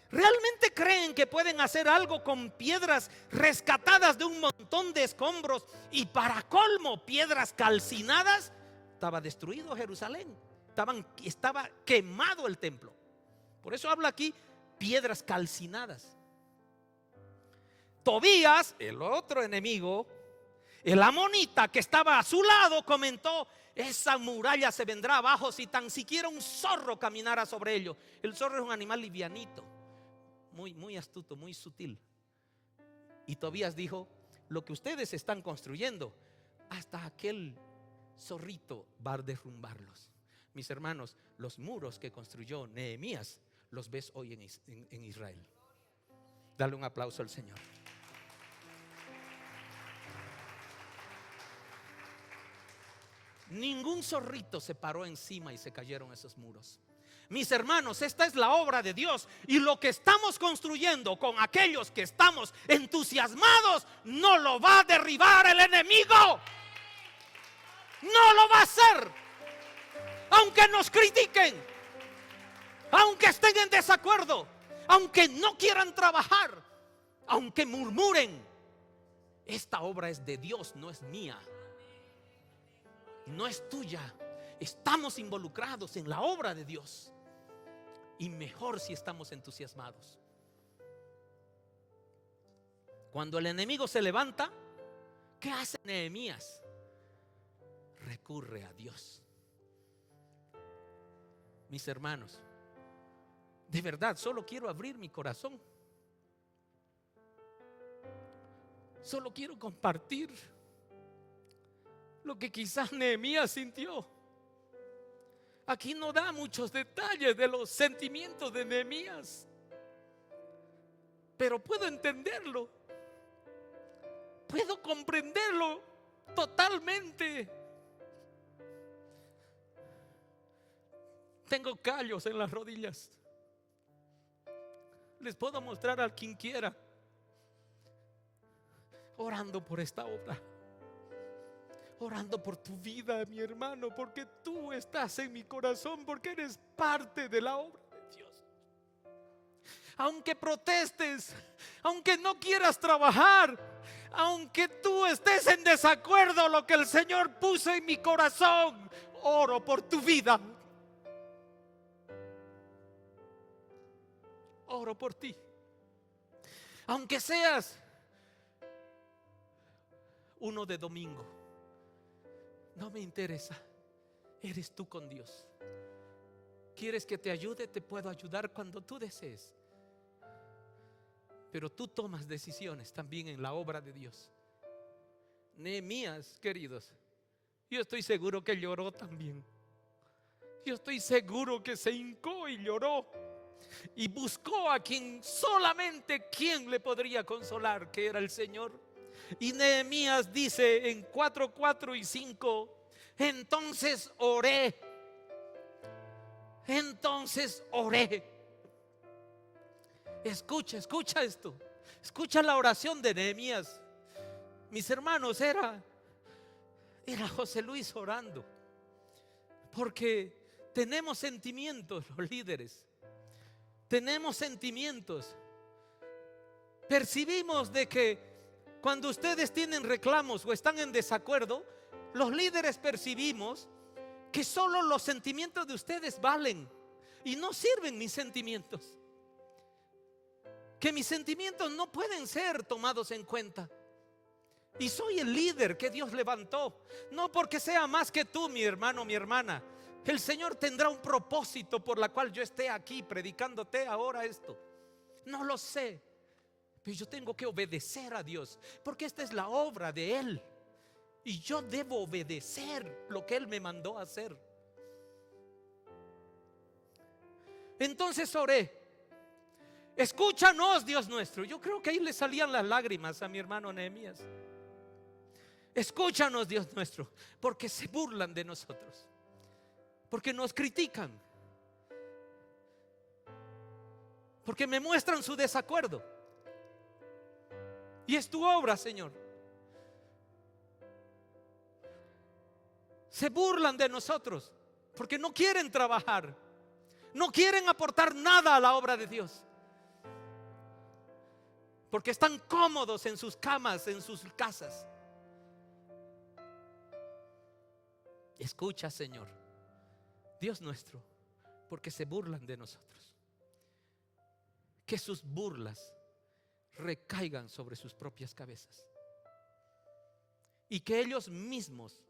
¿Realmente creen que pueden hacer algo con piedras rescatadas de un montón de escombros y para colmo piedras calcinadas? Estaba destruido Jerusalén, estaba quemado el templo. Por eso habla aquí piedras calcinadas. Tobías, el otro enemigo, el amonita que estaba a su lado, comentó: esa muralla se vendrá abajo si tan siquiera un zorro caminara sobre ello. El zorro es un animal livianito, muy astuto, muy sutil. Y Tobías dijo: lo que ustedes están construyendo, hasta aquel zorrito va a derrumbarlos. Mis hermanos, los muros que construyó Nehemías los ves hoy en Israel. Dale un aplauso al Señor. Ningún zorrito se paró encima y se cayeron esos muros. Mis hermanos, esta es la obra de Dios, y lo que estamos construyendo con aquellos que estamos entusiasmados no lo va a derribar el enemigo. No lo va a hacer. Aunque nos critiquen, aunque estén en desacuerdo, aunque no quieran trabajar, aunque murmuren, esta obra es de Dios, no es mía, no es tuya. Estamos involucrados en la obra de Dios, y mejor si estamos entusiasmados. Cuando el enemigo se levanta, ¿qué hace Nehemías? Recurre a Dios. Mis hermanos, de verdad, solo quiero abrir mi corazón. Solo quiero compartir lo que quizás Nehemías sintió. Aquí no da muchos detalles de los sentimientos de Nehemías, pero puedo entenderlo, puedo comprenderlo totalmente. Tengo callos en las rodillas. Les puedo mostrar a quien quiera, orando por esta obra, orando por tu vida, mi hermano, porque tú estás en mi corazón, porque eres parte de la obra de Dios. Aunque protestes, aunque no quieras trabajar, aunque tú estés en desacuerdo, lo que el Señor puso en mi corazón, oro por tu vida. Oro por ti. Aunque seas uno de domingo, no me interesa. Eres tú con Dios. ¿Quieres que te ayude? Te puedo ayudar cuando tú desees. Pero tú tomas decisiones también en la obra de Dios. Nehemías, queridos, yo estoy seguro que lloró también. Yo estoy seguro que se hincó y lloró y buscó a quien le podría consolar, que era el Señor. Y Nehemías dice en 4, 4 y 5: entonces oré. Escucha esto. Escucha la oración de Nehemías. Mis hermanos, era José Luis orando. Porque tenemos sentimientos los líderes. Tenemos sentimientos. Percibimos de que cuando ustedes tienen reclamos o están en desacuerdo, los líderes percibimos que solo los sentimientos de ustedes valen y no sirven mis sentimientos. Que mis sentimientos no pueden ser tomados en cuenta. Y soy el líder que Dios levantó, no porque sea más que tú, mi hermano, mi hermana. El Señor tendrá un propósito por la cual yo esté aquí predicándote ahora esto. No lo sé, pero yo tengo que obedecer a Dios, porque esta es la obra de Él. Y yo debo obedecer lo que Él me mandó a hacer. Entonces oré: escúchanos, Dios nuestro. Yo creo que ahí le salían las lágrimas a mi hermano Nehemías. Escúchanos, Dios nuestro, porque se burlan de nosotros, porque nos critican, porque me muestran su desacuerdo. Y es tu obra, Señor. Se burlan de nosotros porque no quieren trabajar, no quieren aportar nada a la obra de Dios, porque están cómodos en sus camas, en sus casas. Escucha, Señor, Dios nuestro, porque se burlan de nosotros. Que sus burlas recaigan sobre sus propias cabezas y que ellos mismos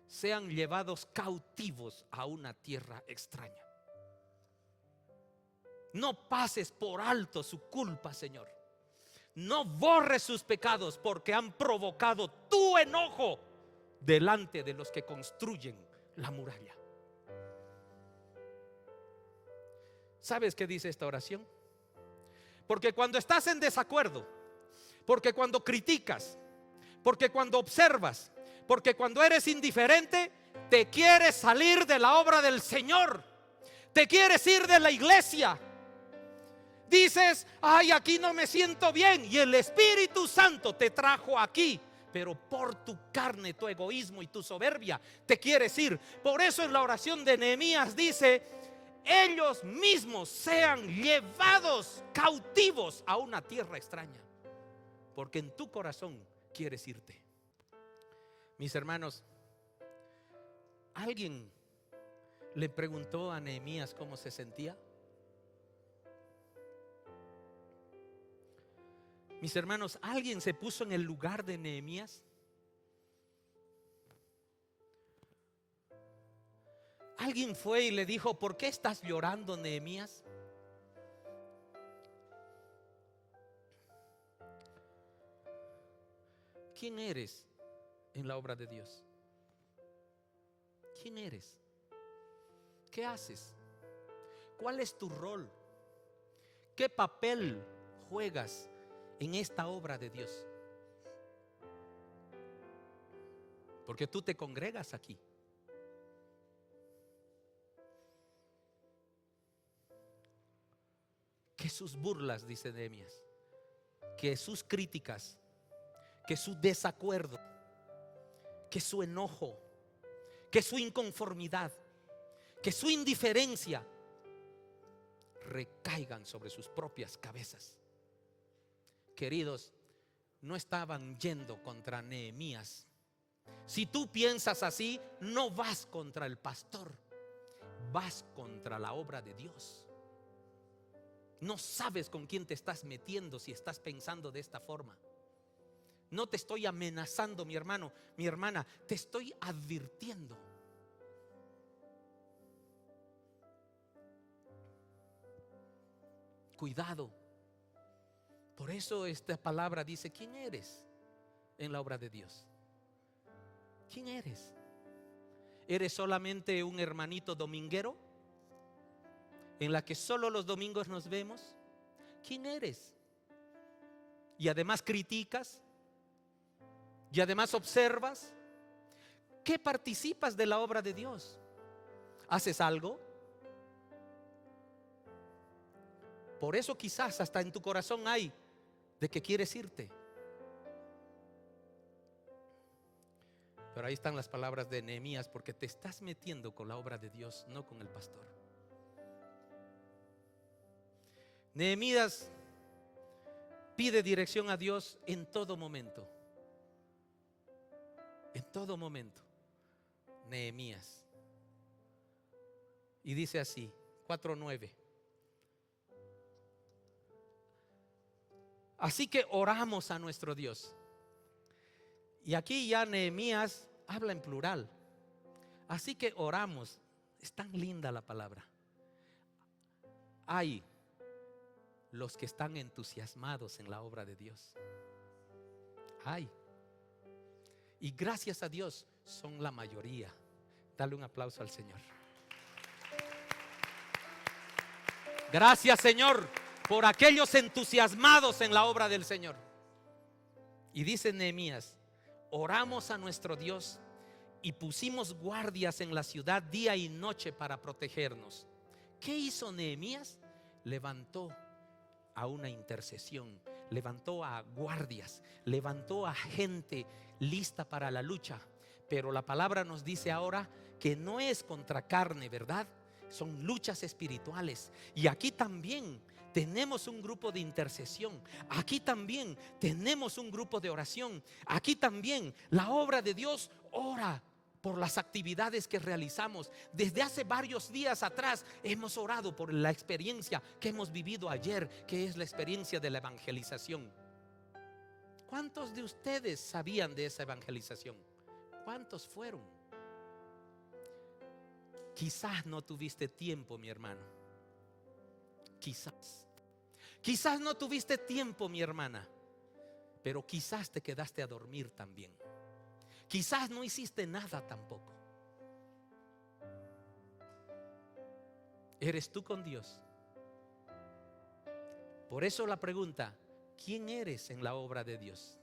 sean llevados cautivos a una tierra extraña. No pases por alto su culpa, Señor. No borres sus pecados, porque han provocado tu enojo delante de los que construyen la muralla. ¿Sabes qué dice esta oración? Porque cuando estás en desacuerdo, porque cuando criticas, porque cuando observas, porque cuando eres indiferente, te quieres salir de la obra del Señor, te quieres ir de la iglesia. Dices: ay, aquí no me siento bien, y el Espíritu Santo te trajo aquí, pero por tu carne, tu egoísmo y tu soberbia te quieres ir. Por eso en la oración de Nehemías dice: ellos mismos sean llevados cautivos a una tierra extraña, porque en tu corazón quieres irte. Mis hermanos, ¿alguien le preguntó a Nehemías cómo se sentía? Mis hermanos, ¿alguien se puso en el lugar de Nehemías? ¿Alguien fue y le dijo: ¿por qué estás llorando, Nehemías? ¿Quién eres en la obra de Dios? ¿Quién eres? ¿Qué haces? ¿Cuál es tu rol? ¿Qué papel juegas en esta obra de Dios? Porque tú te congregas aquí. Que sus burlas, dice Nehemías, que sus críticas, que su desacuerdo, que su enojo, que su inconformidad, que su indiferencia recaigan sobre sus propias cabezas. Queridos, no estaban yendo contra Nehemías. Si tú piensas así, no vas contra el pastor, vas contra la obra de Dios. No sabes con quién te estás metiendo si estás pensando de esta forma. No te estoy amenazando, mi hermano, mi hermana, te estoy advirtiendo. Cuidado. Por eso esta palabra dice: ¿quién eres en la obra de Dios? ¿Quién eres? ¿Eres solamente un hermanito dominguero en la que solo los domingos nos vemos? ¿Quién eres? Y además criticas, y además observas. ¿Qué participas de la obra de Dios? ¿Haces algo? Por eso quizás hasta en tu corazón hay de que quieres irte. Pero ahí están las palabras de Nehemías, porque te estás metiendo con la obra de Dios, no con el pastor. Nehemías pide dirección a Dios en todo momento. En todo momento. Nehemías. Y dice así, 4:9. Así que oramos a nuestro Dios. Y aquí ya Nehemías habla en plural. Así que oramos. Es tan linda la palabra. Hay los que están entusiasmados en la obra de Dios. Hay. Y gracias a Dios son la mayoría. Dale un aplauso al Señor. Gracias, Señor, por aquellos entusiasmados en la obra del Señor. Y dice Nehemías: oramos a nuestro Dios y pusimos guardias en la ciudad día y noche para protegernos. ¿Qué hizo Nehemías? Levantó a una intercesión, levantó a guardias, levantó a gente lista para la lucha. Pero la palabra nos dice ahora que no es contra carne, ¿verdad? Son luchas espirituales. Y aquí también tenemos un grupo de intercesión. Aquí también tenemos un grupo de oración. Aquí también la obra de Dios ora por las actividades que realizamos. Desde hace varios días atrás hemos orado por la experiencia que hemos vivido ayer, que es la experiencia de la evangelización. ¿Cuántos de ustedes sabían de esa evangelización? ¿Cuántos fueron? Quizás no tuviste tiempo, mi hermano. Quizás no tuviste tiempo, mi hermana. Pero quizás te quedaste a dormir también. Quizás no hiciste nada tampoco. ¿Eres tú con Dios? Por eso la pregunta: ¿quién eres en la obra de Dios?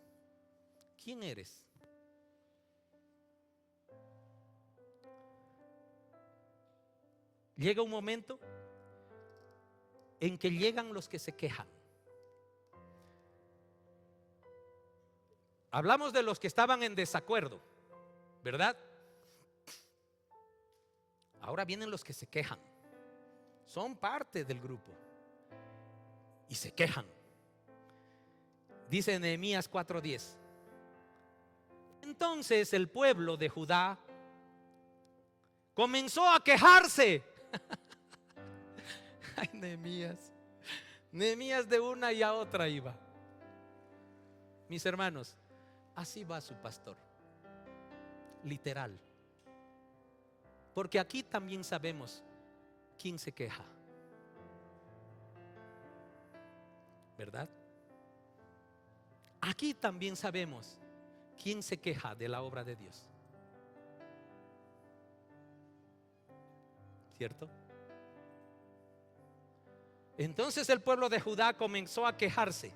¿Quién eres? Llega un momento en que llegan los que se quejan. Hablamos de los que estaban en desacuerdo, ¿verdad? Ahora vienen los que se quejan. Son parte del grupo y se quejan. Dice Nehemías 4:10. Entonces el pueblo de Judá comenzó a quejarse. Ay, Nehemías de una y a otra iba. Mis hermanos, así va su pastor, literal. Porque aquí también sabemos quién se queja, ¿verdad? Aquí también sabemos quién se queja de la obra de Dios, ¿cierto? Entonces el pueblo de Judá comenzó a quejarse.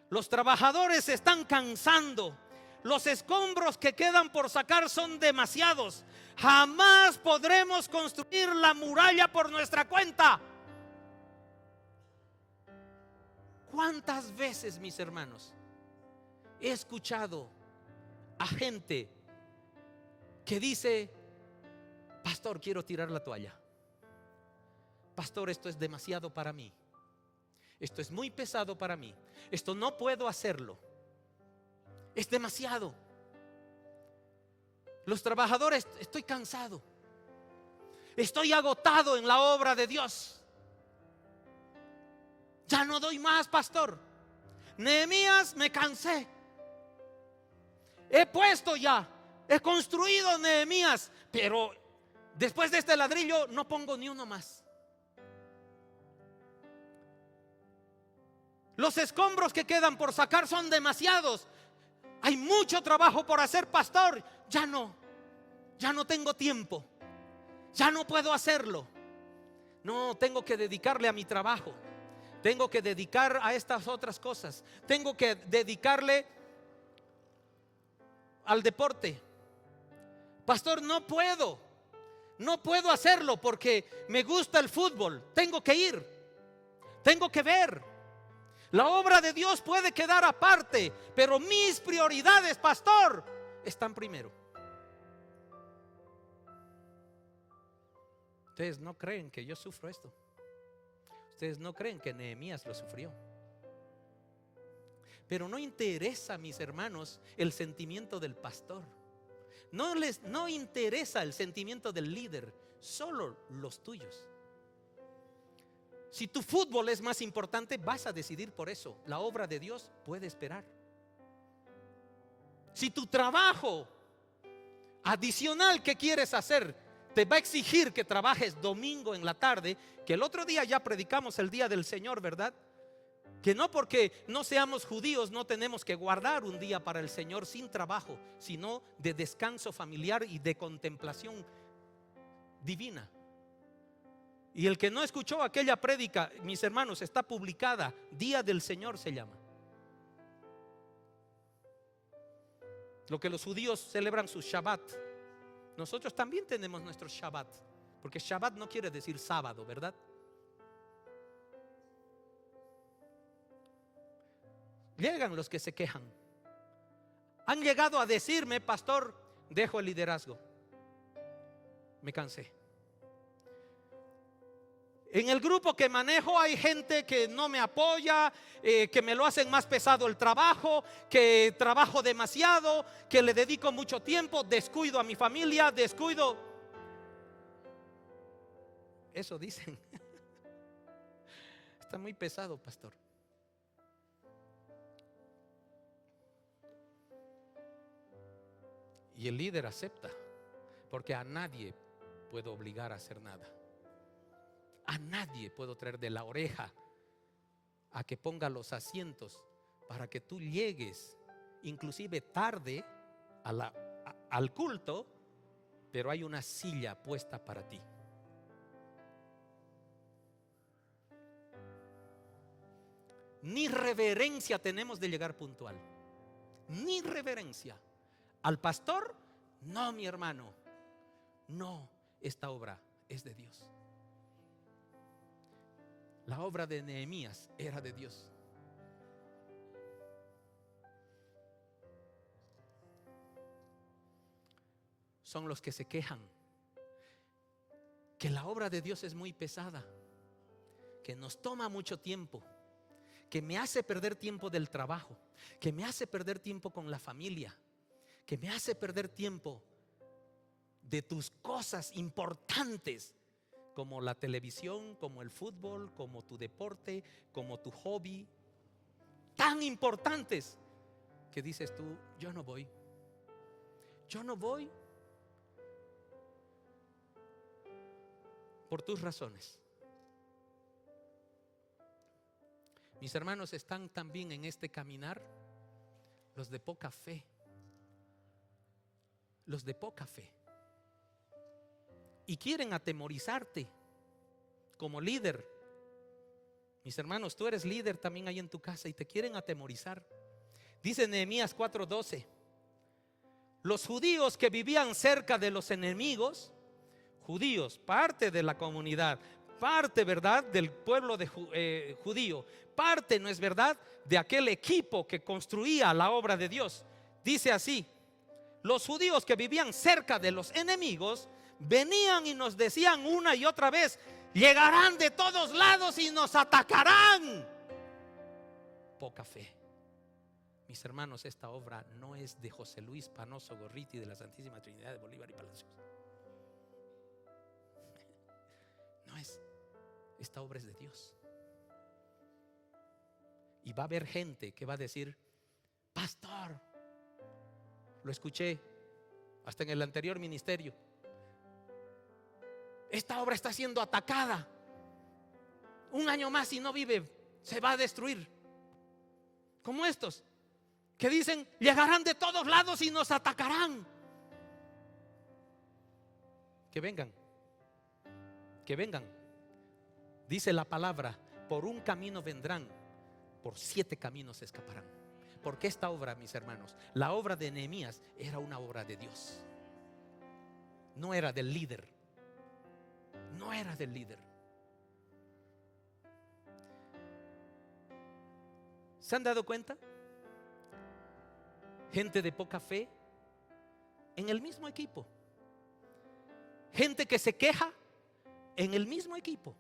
Los trabajadores se están cansando. Los escombros que quedan por sacar son demasiados. Jamás podremos construir la muralla por nuestra cuenta. ¿Cuántas veces, mis hermanos, he escuchado a gente que dice: pastor, quiero tirar la toalla. Pastor, esto es demasiado para mí. Esto es muy pesado para mí. Esto no puedo hacerlo. Es demasiado. Los trabajadores, estoy cansado. Estoy agotado en la obra de Dios. Ya no doy más, pastor. Nehemías, me cansé. He puesto ya, he construido Nehemías, pero después de este ladrillo no pongo ni uno más. Los escombros que quedan por sacar son demasiados. Hay mucho trabajo por hacer, pastor. Ya no tengo tiempo. Ya no puedo hacerlo. No, tengo que dedicarle a mi trabajo. Tengo que dedicar a estas otras cosas. Tengo que dedicarle al deporte. Pastor, no puedo hacerlo porque me gusta el fútbol. Tengo que ir. Tengo que ver. La obra de Dios puede quedar aparte, pero mis prioridades, pastor, están primero. Ustedes no creen que yo sufro esto. Ustedes no creen que Nehemías lo sufrió. Pero no interesa, mis hermanos, el sentimiento del pastor. No interesa el sentimiento del líder, solo los tuyos. Si tu fútbol es más importante, vas a decidir por eso. La obra de Dios puede esperar. Si tu trabajo adicional que quieres hacer te va a exigir que trabajes domingo en la tarde, que el otro día ya predicamos el día del Señor, ¿verdad? Que no porque no seamos judíos no tenemos que guardar un día para el Señor sin trabajo, sino de descanso familiar y de contemplación divina. Y el que no escuchó aquella prédica, mis hermanos, está publicada. Día del Señor se llama. Lo que los judíos celebran su Shabbat, nosotros también tenemos nuestro Shabbat, porque Shabbat no quiere decir sábado, ¿verdad? Llegan los que se quejan. Han llegado a decirme, pastor, dejo el liderazgo. Me cansé. En el grupo que manejo hay gente que no me apoya, que me lo hacen más pesado el trabajo, que trabajo demasiado, que le dedico mucho tiempo, descuido a mi familia, descuido. Eso dicen. Está muy pesado, pastor. Y el líder acepta, porque a nadie puedo obligar a hacer nada. A nadie puedo traer de la oreja a que ponga los asientos para que tú llegues inclusive tarde al culto, pero hay una silla puesta para ti. Ni reverencia tenemos de llegar puntual. Ni reverencia. Al pastor, no, mi hermano. No, esta obra es de Dios. La obra de Nehemías era de Dios. Son los que se quejan que la obra de Dios es muy pesada, que nos toma mucho tiempo, que me hace perder tiempo del trabajo, que me hace perder tiempo con la familia, que me hace perder tiempo de tus cosas importantes, como la televisión, como el fútbol, como tu deporte, como tu hobby, tan importantes que dices tú, yo no voy por tus razones. Mis hermanos, están también en este caminar los de poca fe. Los de poca fe. Y quieren atemorizarte como líder. Mis hermanos, tú eres líder también ahí en tu casa y te quieren atemorizar. Dice Nehemías 4:12: los judíos que vivían cerca de los enemigos, judíos, parte de la comunidad, parte, ¿verdad?, del pueblo de judío, parte, ¿no es verdad?, de aquel equipo que construía la obra de Dios. Dice así: los judíos que vivían cerca de los enemigos venían y nos decían una y otra vez: llegarán de todos lados y nos atacarán. Poca fe. Mis hermanos, esta obra no es de José Luis Panoso Gorriti de la Santísima Trinidad de Bolívar y Palacios. No es. Esta obra es de Dios. Y va a haber gente que va a decir: pastor, lo escuché hasta en el anterior ministerio, esta obra está siendo atacada. Un año más y no vive, se va a destruir. Como estos que dicen: llegarán de todos lados y nos atacarán. Que vengan, que vengan. Dice la palabra: por un camino vendrán, por 7 caminos escaparán. Porque esta obra, mis hermanos, la obra de Nehemías, era una obra de Dios. No era del líder. No era del líder. ¿Se han dado cuenta? Gente de poca fe en el mismo equipo. Gente que se queja en el mismo equipo.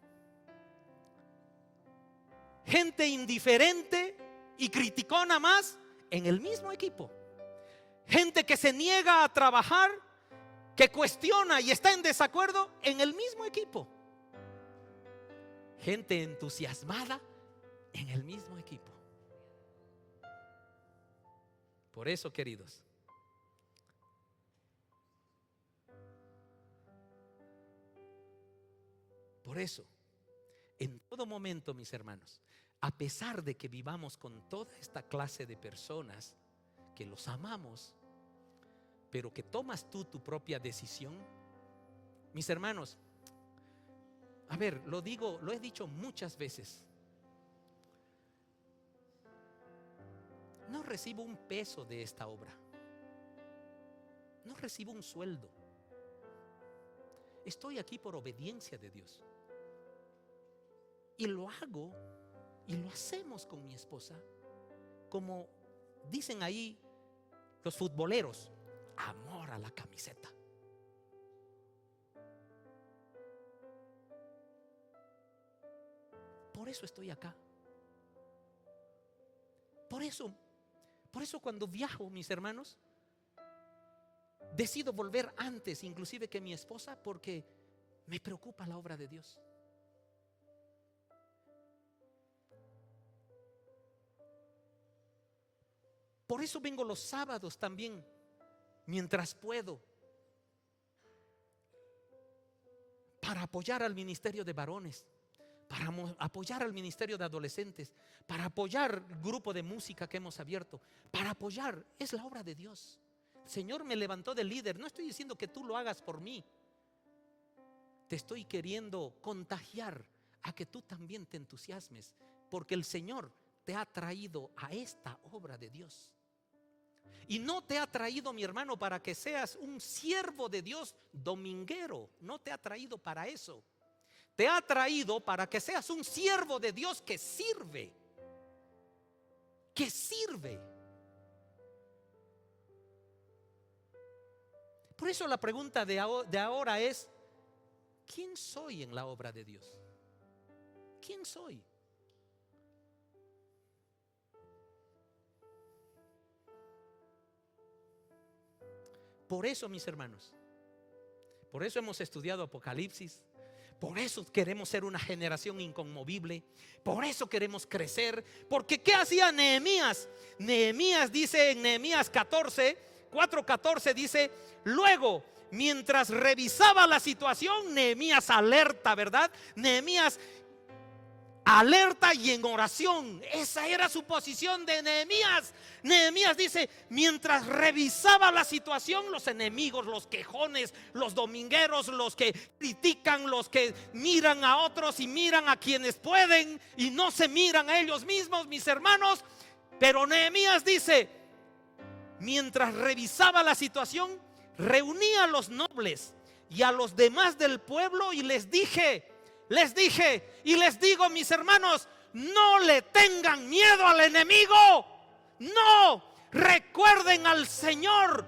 Gente indiferente y criticona más en el mismo equipo. Gente que se niega a trabajar, que cuestiona y está en desacuerdo en el mismo equipo. Gente entusiasmada en el mismo equipo. Por eso, queridos, por eso, en todo momento, mis hermanos, a pesar de que vivamos con toda esta clase de personas, que los amamos, pero que tomas tú tu propia decisión, mis hermanos, a ver, lo digo, lo he dicho muchas veces. No recibo un peso de esta obra. No recibo un sueldo. Estoy aquí por obediencia de Dios. Y lo hago y lo hacemos con mi esposa, como dicen ahí los futboleros: amor a la camiseta. Por eso estoy acá. Por eso cuando viajo, mis hermanos, decido volver antes inclusive que mi esposa, porque me preocupa la obra de Dios. Por eso vengo los sábados también, mientras puedo, para apoyar al ministerio de varones, para apoyar al ministerio de adolescentes, para apoyar el grupo de música que hemos abierto, para apoyar. Es la obra de Dios. El Señor me levantó de líder. No estoy diciendo que tú lo hagas por mí. Te estoy queriendo contagiar a que tú también te entusiasmes, porque el Señor te ha traído a esta obra de Dios. Y no te ha traído, mi hermano, para que seas un siervo de Dios dominguero. No te ha traído para eso. Te ha traído para que seas un siervo de Dios que sirve. Que sirve. Por eso la pregunta de ahora es: ¿quién soy en la obra de Dios? ¿Quién soy? Por eso, mis hermanos, por eso hemos estudiado Apocalipsis. Por eso queremos ser una generación inconmovible. Por eso queremos crecer. Porque ¿qué hacía Nehemías? Nehemías dice en Nehemías 4:14 dice: luego, mientras revisaba la situación, Nehemías alerta, ¿verdad? Nehemías alerta y en oración. Esa era su posición de Nehemías. Nehemías dice: mientras revisaba la situación, los enemigos, los quejones, los domingueros, los que critican, los que miran a otros y miran a quienes pueden y no se miran a ellos mismos, mis hermanos. Pero Nehemías dice: mientras revisaba la situación, reuní a los nobles y a los demás del pueblo y les dije y les digo, mis hermanos: no le tengan miedo al enemigo. No, recuerden al Señor,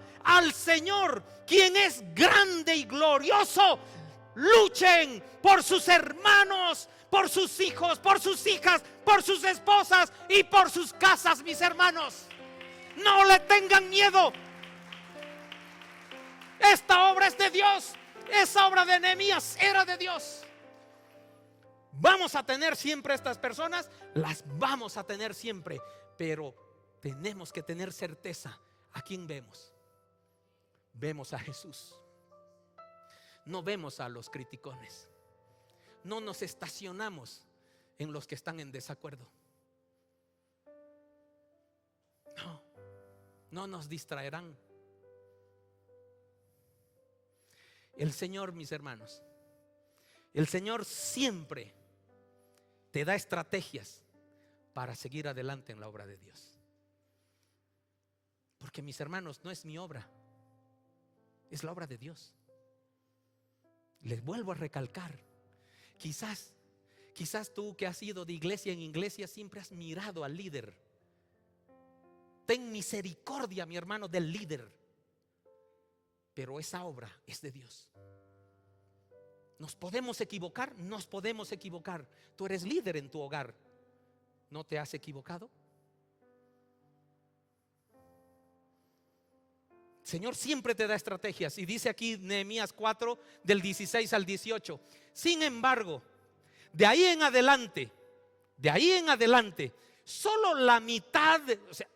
quien es grande y glorioso. Luchen por sus hermanos, por sus hijos, por sus hijas, por sus esposas y por sus casas, mis hermanos. No le tengan miedo. Esta obra es de Dios. Esa obra de Nehemías era de Dios. Vamos a tener siempre estas personas, las vamos a tener siempre, pero tenemos que tener certeza. ¿A quién vemos? Vemos a Jesús. No vemos a los criticones. No nos estacionamos en los que están en desacuerdo. No. no nos distraerán. El Señor, mis hermanos, el Señor siempre te da estrategias para seguir adelante en la obra de Dios. Porque, mis hermanos, no es mi obra, es la obra de Dios. Les vuelvo a recalcar, quizás tú que has ido de iglesia en iglesia siempre has mirado al líder. Ten misericordia, mi hermano, del líder. Pero esa obra es de Dios. ¿Nos podemos equivocar? Nos podemos equivocar. Tú eres líder en tu hogar. ¿No te has equivocado? El Señor siempre te da estrategias. Y dice aquí Nehemías 4 del 16 al 18. Sin embargo, de ahí en adelante, solo la mitad, o sea,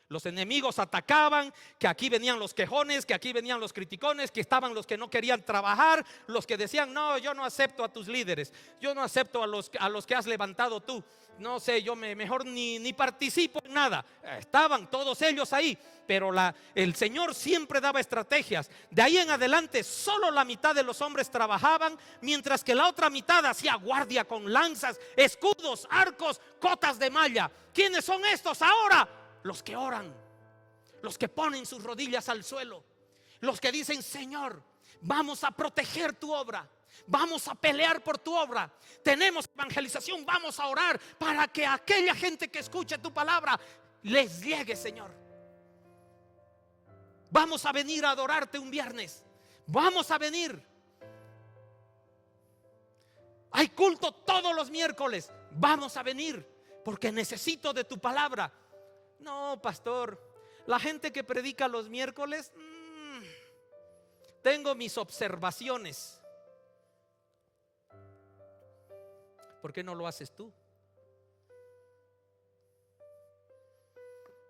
los enemigos atacaban, que aquí venían los quejones, que aquí venían los criticones, que estaban los que no querían trabajar, los que decían, no, yo no acepto a tus líderes, yo no acepto a los que has levantado tú, no sé, yo mejor ni participo en nada. Estaban todos ellos ahí, pero el Señor siempre daba estrategias. De ahí en adelante solo la mitad de los hombres trabajaban, mientras que la otra mitad hacía guardia con lanzas, escudos, arcos, cotas de malla. ¿Quiénes son estos ahora? Los que oran, los que ponen sus rodillas al suelo, los que dicen, Señor, vamos a proteger tu obra, vamos a pelear por tu obra, tenemos evangelización, vamos a orar para que aquella gente que escuche tu palabra les llegue, Señor. Vamos a venir a adorarte un viernes, vamos a venir. Hay culto todos los miércoles, vamos a venir porque necesito de tu palabra. No, pastor, la gente que predica los miércoles, tengo mis observaciones. ¿Por qué no lo haces tú?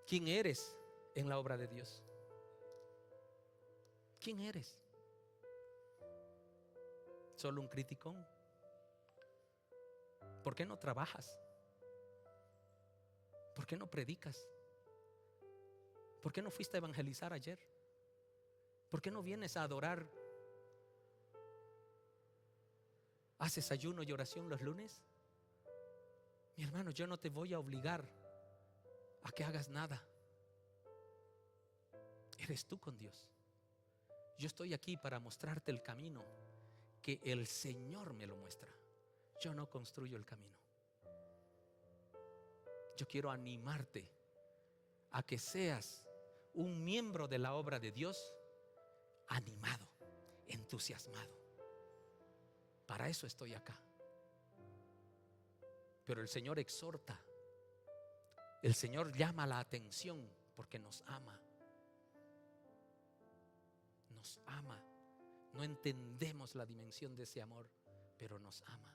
¿Quién eres en la obra de Dios? ¿Quién eres? ¿Solo un criticón? ¿Por qué no trabajas? ¿Por qué no predicas? ¿Por qué no fuiste a evangelizar ayer? ¿Por qué no vienes a adorar? ¿Haces ayuno y oración los lunes? Mi hermano, yo no te voy a obligar a que hagas nada. Eres tú con Dios. Yo estoy aquí para mostrarte el camino que el Señor me lo muestra. Yo no construyo el camino. Yo quiero animarte a que seas un miembro de la obra de Dios, animado, entusiasmado. Para eso estoy acá. Pero el Señor exhorta, el Señor llama la atención porque nos ama. Nos ama. No entendemos la dimensión de ese amor, pero nos ama.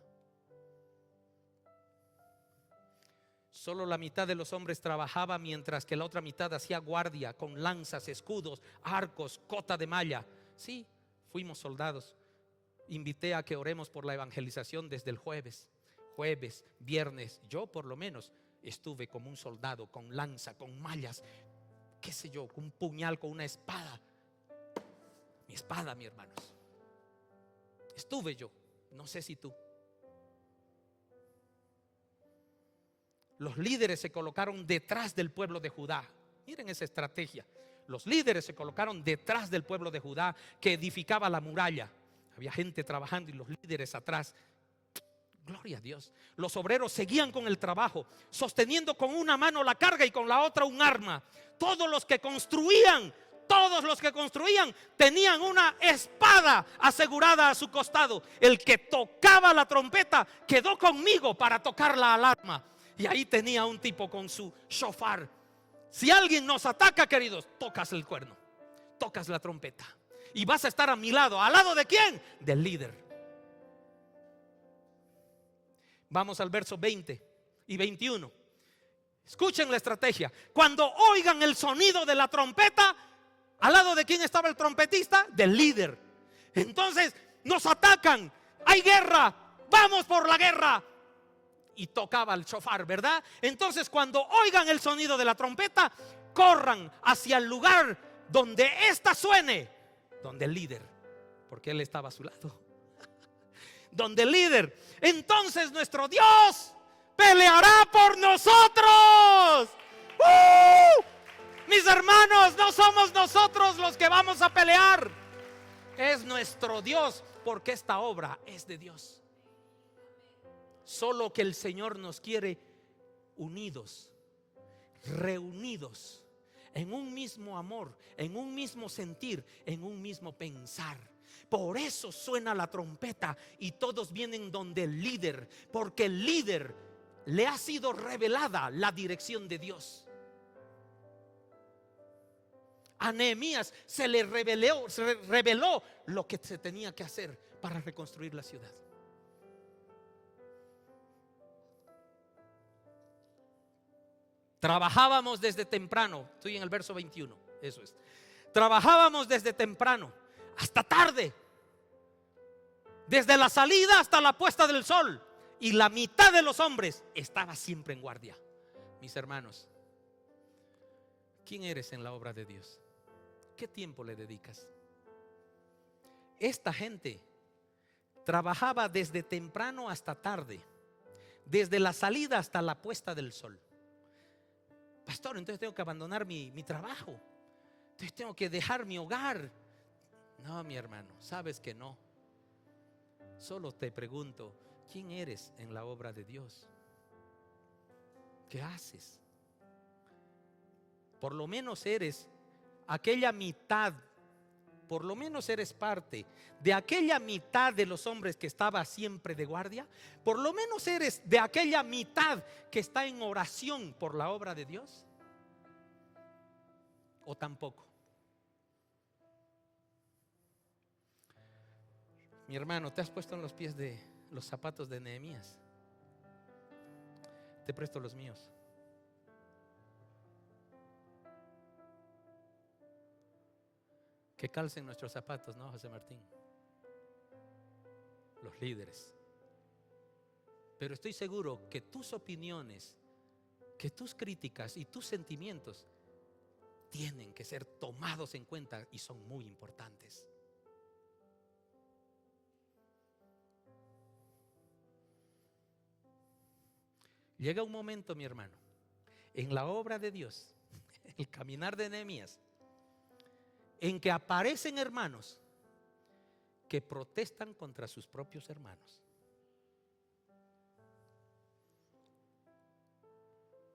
Solo la mitad de los hombres trabajaba, mientras que la otra mitad hacía guardia con lanzas, escudos, arcos, cota de malla. Sí, fuimos soldados. Invité a que oremos por la evangelización desde el jueves, viernes. Yo por lo menos estuve como un soldado, con lanza, con mallas, qué sé yo, con un puñal, con una espada. Mi espada, mis hermanos. Estuve yo, no sé si tú. Los líderes se colocaron detrás del pueblo de Judá. Miren esa estrategia. Los líderes se colocaron detrás del pueblo de Judá que edificaba la muralla. Había gente trabajando y los líderes atrás. Gloria a Dios. Los obreros seguían con el trabajo, sosteniendo con una mano la carga y con la otra un arma. Todos los que construían tenían una espada asegurada a su costado. El que tocaba la trompeta quedó conmigo para tocar la alarma. Y ahí tenía un tipo con su shofar. Si alguien nos ataca, queridos, tocas el cuerno, tocas la trompeta y vas a estar a mi lado. ¿Al lado de quién? Del líder. Vamos al verso 20 y 21. Escuchen la estrategia. Cuando oigan el sonido de la trompeta, ¿al lado de quién estaba el trompetista? Del líder. Entonces nos atacan, hay guerra, vamos por la guerra. Y tocaba el shofar, ¿verdad? Entonces cuando oigan el sonido de la trompeta, corran hacia el lugar donde ésta suene, donde el líder, porque él estaba a su lado, donde el líder, entonces nuestro Dios peleará por nosotros. Mis hermanos, no somos nosotros los que vamos a pelear, es nuestro Dios, porque esta obra es de Dios. Solo que el Señor nos quiere unidos, reunidos en un mismo amor, en un mismo sentir, en un mismo pensar. Por eso suena la trompeta y todos vienen donde el líder, porque el líder le ha sido revelada la dirección de Dios. A Nehemías se le reveló lo que se tenía que hacer para reconstruir la ciudad. Trabajábamos desde temprano. Estoy en el verso 21. Eso es. Trabajábamos desde temprano hasta tarde, desde la salida hasta la puesta del sol, y la mitad de los hombres estaba siempre en guardia. Mis hermanos, ¿quién eres en la obra de Dios? ¿Qué tiempo le dedicas? Esta gente trabajaba desde temprano hasta tarde, desde la salida hasta la puesta del sol. Pastor, entonces tengo que abandonar mi trabajo, entonces tengo que dejar mi hogar. No, mi hermano, sabes que no. Solo te pregunto, ¿quién eres en la obra de Dios? ¿Qué haces? Por lo menos eres aquella mitad, por lo menos eres parte de aquella mitad de los hombres que estaba siempre de guardia. Por lo menos eres de aquella mitad que está en oración por la obra de Dios. ¿O tampoco? Mi hermano, ¿te has puesto en los pies de los zapatos de Nehemías? Te presto los míos. Que calcen nuestros zapatos, ¿no, José Martín? Los líderes. Pero estoy seguro que tus opiniones, que tus críticas y tus sentimientos tienen que ser tomados en cuenta y son muy importantes. Llega un momento, mi hermano, en la obra de Dios, el caminar de Nehemías, en que aparecen hermanos que protestan contra sus propios hermanos.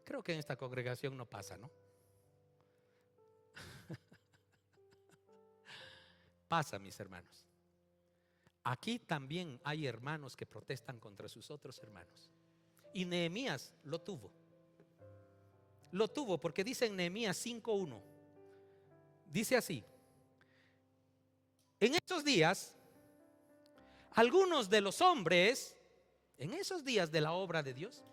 Creo que en esta congregación no pasa, ¿no? Pasa, mis hermanos. Aquí también hay hermanos que protestan contra sus otros hermanos. Y Nehemías lo tuvo. Lo tuvo porque dice en Nehemías 5:1. Dice así: en esos días, algunos de los hombres, en esos días de la obra de Dios,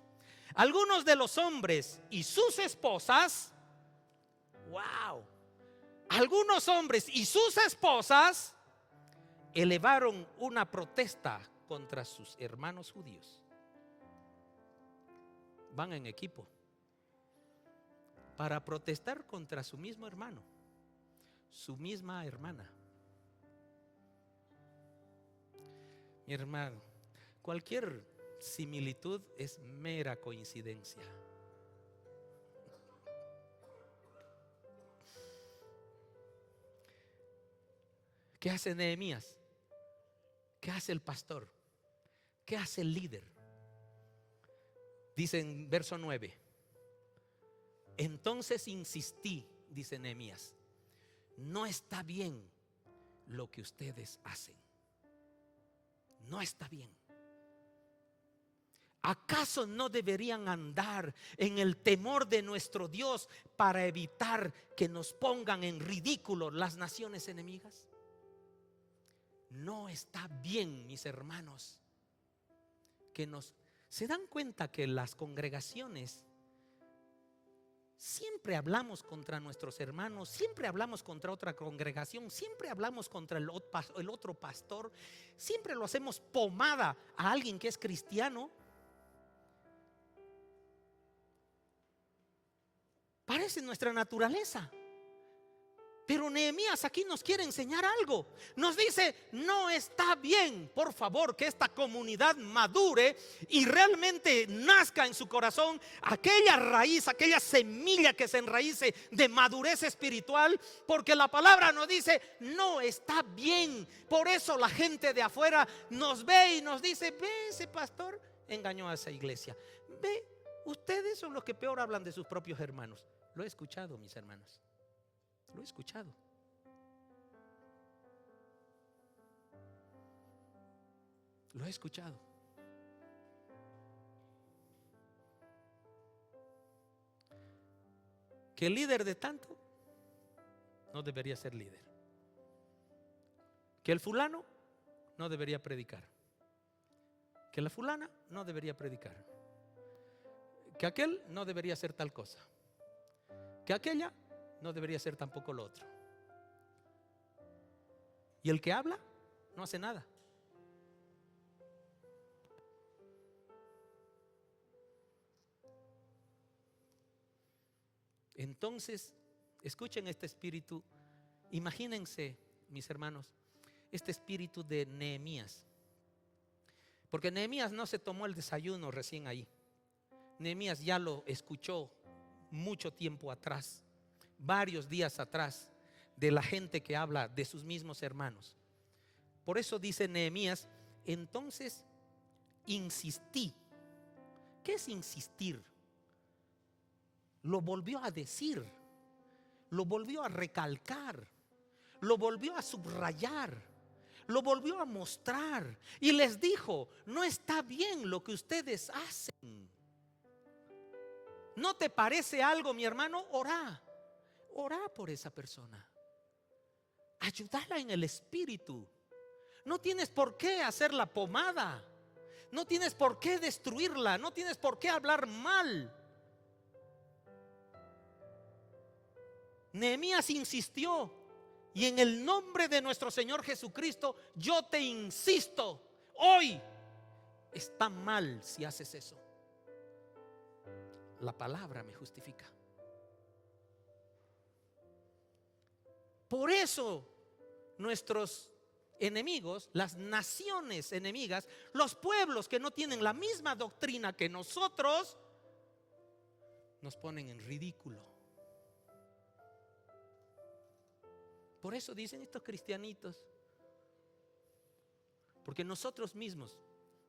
algunos de los hombres y sus esposas, wow, algunos hombres y sus esposas elevaron una protesta contra sus hermanos judíos. Van en equipo para protestar contra su mismo hermano, su misma hermana. Mi hermano, cualquier similitud es mera coincidencia. ¿Qué hace Nehemías? ¿Qué hace el pastor? ¿Qué hace el líder? Dice en verso 9: entonces insistí, dice Nehemías, no está bien lo que ustedes hacen. No está bien. ¿Acaso no deberían andar en el temor de nuestro Dios para evitar que nos pongan en ridículo las naciones enemigas? No está bien, mis hermanos, que se dan cuenta que las congregaciones siempre hablamos contra nuestros hermanos, siempre hablamos contra otra congregación, siempre hablamos contra el otro pastor, siempre lo hacemos pomada a alguien que es cristiano Parece nuestra naturaleza. Pero Nehemías aquí nos quiere enseñar algo. Nos dice: no está bien, por favor, que esta comunidad madure y realmente nazca en su corazón aquella raíz, aquella semilla que se enraíce de madurez espiritual. Porque la palabra nos dice: no está bien. Por eso la gente de afuera nos ve y nos dice: ve, ese pastor engañó a esa iglesia. Ve, ustedes son los que peor hablan de sus propios hermanos. Lo he escuchado, mis hermanos. Lo he escuchado. Lo he escuchado. Que el líder de tanto no debería ser líder. Que el fulano no debería predicar. Que la fulana no debería predicar. Que aquel no debería hacer tal cosa. Que aquella no debería ser tampoco lo otro. Y el que habla no hace nada. Entonces, escuchen este espíritu. Imagínense, mis hermanos, este espíritu de Nehemías. Porque Nehemías no se tomó el desayuno recién ahí. Nehemías ya lo escuchó mucho tiempo atrás, varios días atrás, de la gente que habla de sus mismos hermanos. Por eso dice Nehemías: entonces insistí. ¿Qué es insistir? Lo volvió a decir, lo volvió a recalcar, lo volvió a subrayar, lo volvió a mostrar y les dijo: no está bien lo que ustedes hacen. ¿No te parece algo, mi hermano? Orá por esa persona. Ayúdala en el espíritu. No tienes por qué hacer la pomada. No tienes por qué destruirla. No tienes por qué hablar mal. Nehemías insistió. Y en el nombre de nuestro Señor Jesucristo, yo te insisto: hoy está mal si haces eso. La palabra me justifica. Por eso nuestros enemigos, las naciones enemigas, los pueblos que no tienen la misma doctrina que nosotros, nos ponen en ridículo. Por eso dicen estos cristianitos, porque nosotros mismos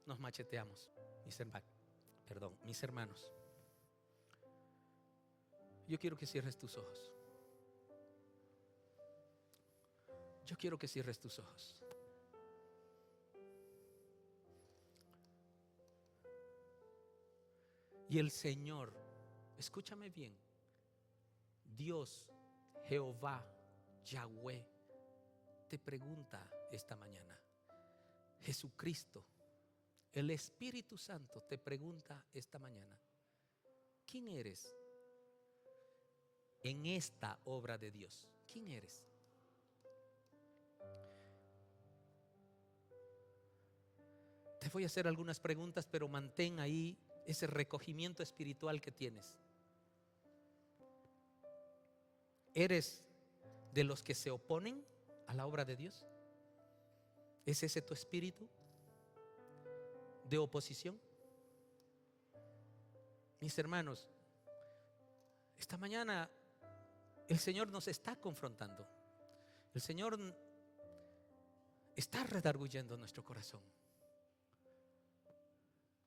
nos macheteamos. Mis hermanos, yo quiero que cierres tus ojos. Yo quiero que cierres tus ojos. Y el Señor, escúchame bien, Dios, Jehová, Yahweh, te pregunta esta mañana. Jesucristo, el Espíritu Santo te pregunta esta mañana: ¿quién eres en esta obra de Dios? ¿Quién eres? Te voy a hacer algunas preguntas, pero mantén ahí ese recogimiento espiritual que tienes. ¿Eres de los que se oponen a la obra de Dios? ¿Es ese tu espíritu de oposición? Mis hermanos, esta mañana el Señor nos está confrontando. El Señor está redarguyendo nuestro corazón.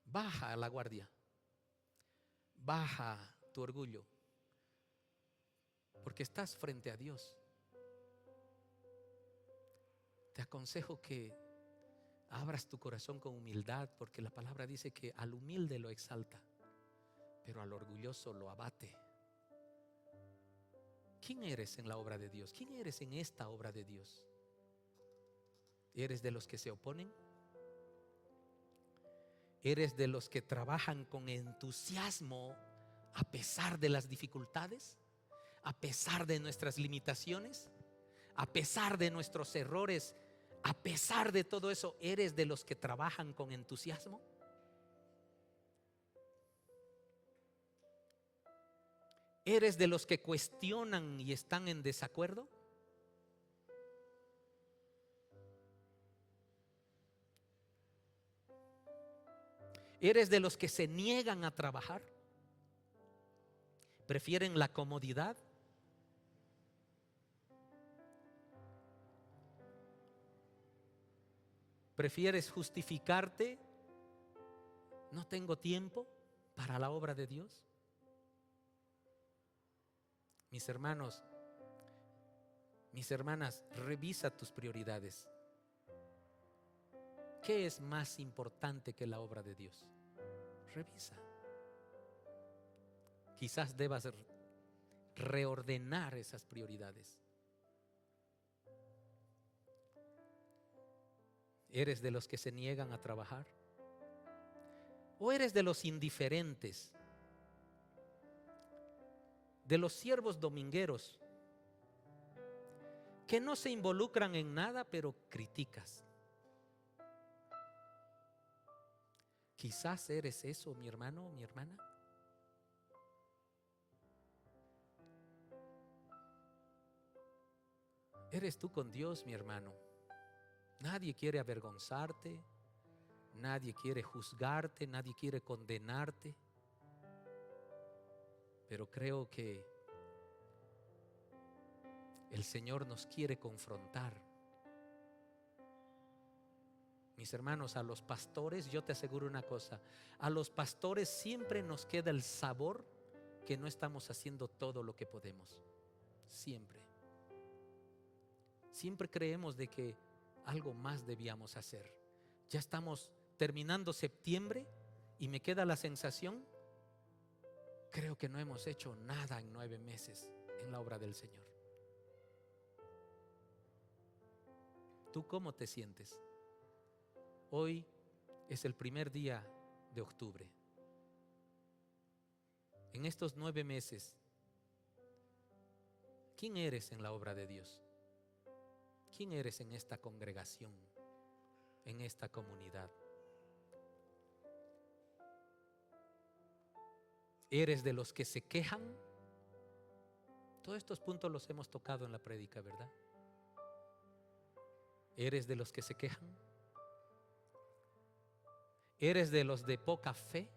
Baja la guardia, baja tu orgullo, porque estás frente a Dios. Te aconsejo que abras tu corazón con humildad, porque la palabra dice que al humilde lo exalta, pero al orgulloso lo abate. ¿Quién eres en la obra de Dios? ¿Quién eres en esta obra de Dios? ¿Eres de los que se oponen? ¿Eres de los que trabajan con entusiasmo a pesar de las dificultades? ¿A pesar de nuestras limitaciones? ¿A pesar de nuestros errores? ¿A pesar de todo eso, eres de los que trabajan con entusiasmo? ¿Eres de los que cuestionan y están en desacuerdo? ¿Eres de los que se niegan a trabajar? ¿Prefieren la comodidad? ¿Prefieres justificarte? ¿No tengo tiempo para la obra de Dios? Mis hermanos, mis hermanas, revisa tus prioridades. ¿Qué es más importante que la obra de Dios? Revisa. Quizás debas reordenar esas prioridades. ¿Eres de los que se niegan a trabajar? ¿O eres de los indiferentes? De los siervos domingueros que no se involucran en nada, pero criticas. Quizás eres eso, mi hermano, mi hermana. Eres tú con Dios, mi hermano. Nadie quiere avergonzarte, nadie quiere juzgarte, nadie quiere condenarte. Pero creo que el Señor nos quiere confrontar. Mis hermanos, a los pastores, yo te aseguro una cosa, a los pastores siempre nos queda el sabor que no estamos haciendo todo lo que podemos. Siempre. Siempre creemos de que algo más debíamos hacer. Ya estamos terminando septiembre y me queda la sensación, creo que no hemos hecho nada en 9 meses en la obra del Señor. ¿Tú cómo te sientes? Hoy es el primer día de octubre. En estos 9 meses, ¿quién eres en la obra de Dios? ¿Quién eres en esta congregación, en esta comunidad? ¿Eres de los que se quejan? Todos estos puntos los hemos tocado en la prédica, ¿verdad? ¿Eres de los que se quejan? ¿Eres de los de poca fe?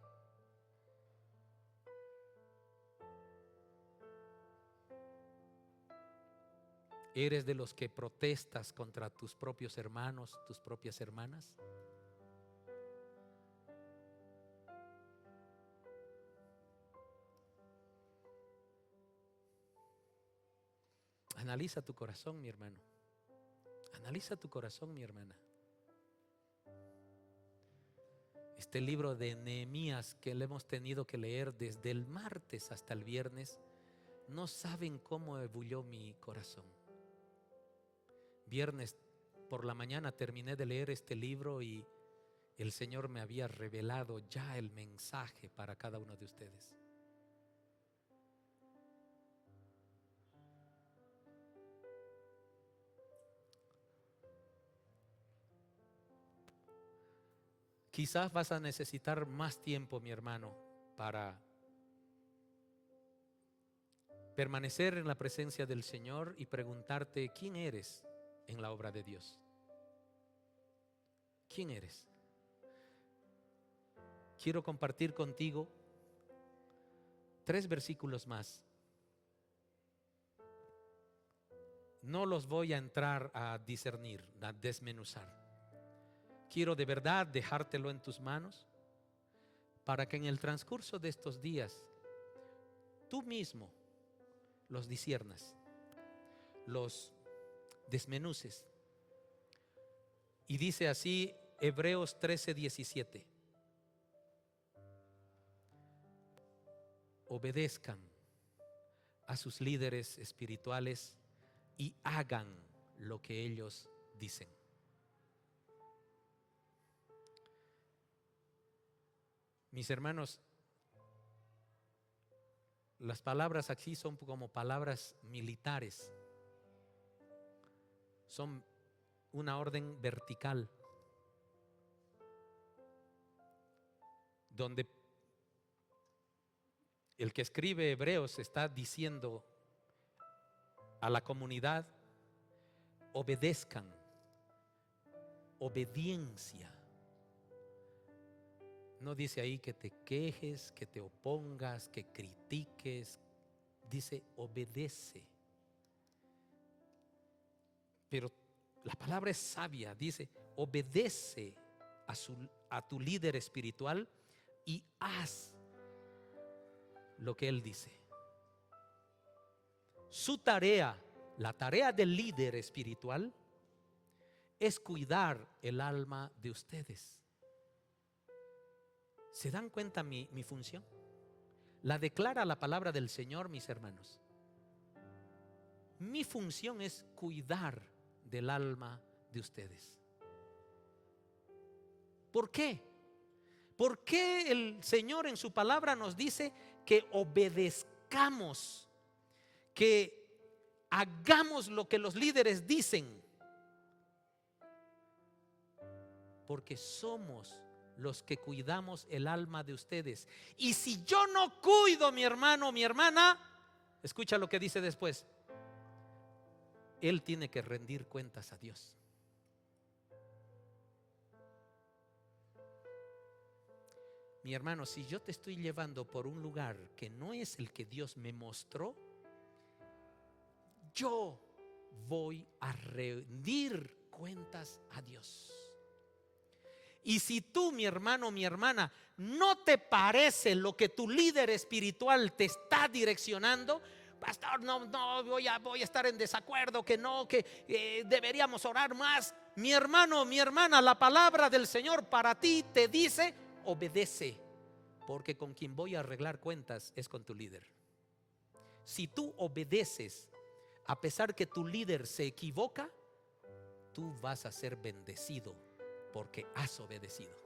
¿Eres de los que protestas contra tus propios hermanos, tus propias hermanas? Analiza tu corazón, mi hermano. Analiza tu corazón, mi hermana. Este libro de Nehemías que le hemos tenido que leer desde el martes hasta el viernes, no saben cómo ebulló mi corazón. Viernes por la mañana terminé de leer este libro y el Señor me había revelado ya el mensaje para cada uno de ustedes. Quizás vas a necesitar más tiempo, mi hermano, para permanecer en la presencia del Señor y preguntarte quién eres en la obra de Dios. ¿Quién eres? Quiero compartir contigo 3 versículos más. No los voy a entrar a discernir, a desmenuzar. Quiero de verdad dejártelo en tus manos para que en el transcurso de estos días tú mismo los disciernas, los desmenuces. Y dice así Hebreos 13:17: obedezcan a sus líderes espirituales y hagan lo que ellos dicen. Mis hermanos, las palabras aquí son como palabras militares. Son una orden vertical donde El que escribe Hebreos está diciendo a la comunidad: obedezcan, obediencia. No dice ahí que te quejes, que te opongas, que critiques. Dice obedece. Pero la palabra es sabia. Dice obedece a tu líder espiritual y haz lo que él dice. Su tarea, la tarea del líder espiritual, es cuidar el alma de ustedes. ¿Se dan cuenta mi función? La declara la palabra del Señor, mis hermanos. Mi función es cuidar del alma de ustedes. ¿Por qué? ¿Por qué el Señor en su palabra nos dice que obedezcamos, que hagamos lo que los líderes dicen? Porque somos los que cuidamos el alma de ustedes. Y si yo no cuido, mi hermano, mi hermana, escucha lo que dice después: él tiene que rendir cuentas a Dios. Mi hermano, si yo te estoy llevando por un lugar que no es el que Dios me mostró, yo voy a rendir cuentas a Dios. Y si tú, mi hermano, mi hermana, no te parece lo que tu líder espiritual te está direccionando, pastor, no voy a estar en desacuerdo, que deberíamos orar más. Mi hermano, mi hermana, la palabra del Señor para ti te dice: obedece, porque con quien voy a arreglar cuentas es con tu líder. Si tú obedeces, a pesar que tu líder se equivoca, tú vas a ser bendecido porque has obedecido.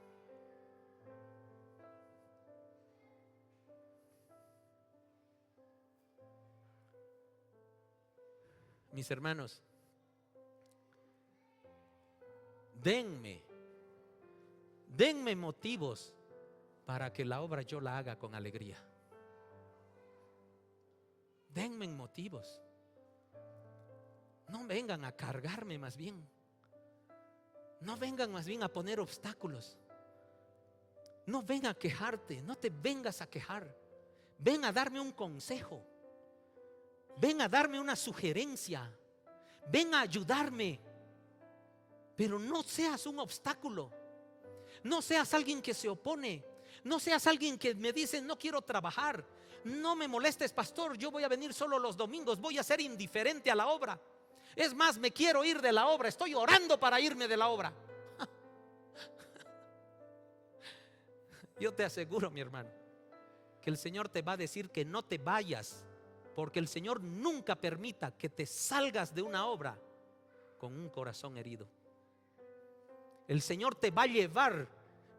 Mis hermanos, denme motivos para que la obra yo la haga con alegría. Denme motivos. No vengan a cargarme, más bien. No vengan más bien a poner obstáculos. No vengan a quejarte. No te vengas a quejar. Ven a darme un consejo. Ven a darme una sugerencia. Ven a ayudarme. Pero no seas un obstáculo. No seas alguien que se opone. No seas alguien que me dice: no quiero trabajar. No me molestes, pastor, yo voy a venir solo los domingos. Voy a ser indiferente a la obra. Es más, me quiero ir de la obra. Estoy orando para irme de la obra. Yo te aseguro, mi hermano, que el Señor te va a decir que no te vayas, porque el Señor nunca permita que te salgas de una obra con un corazón herido. El Señor te va a llevar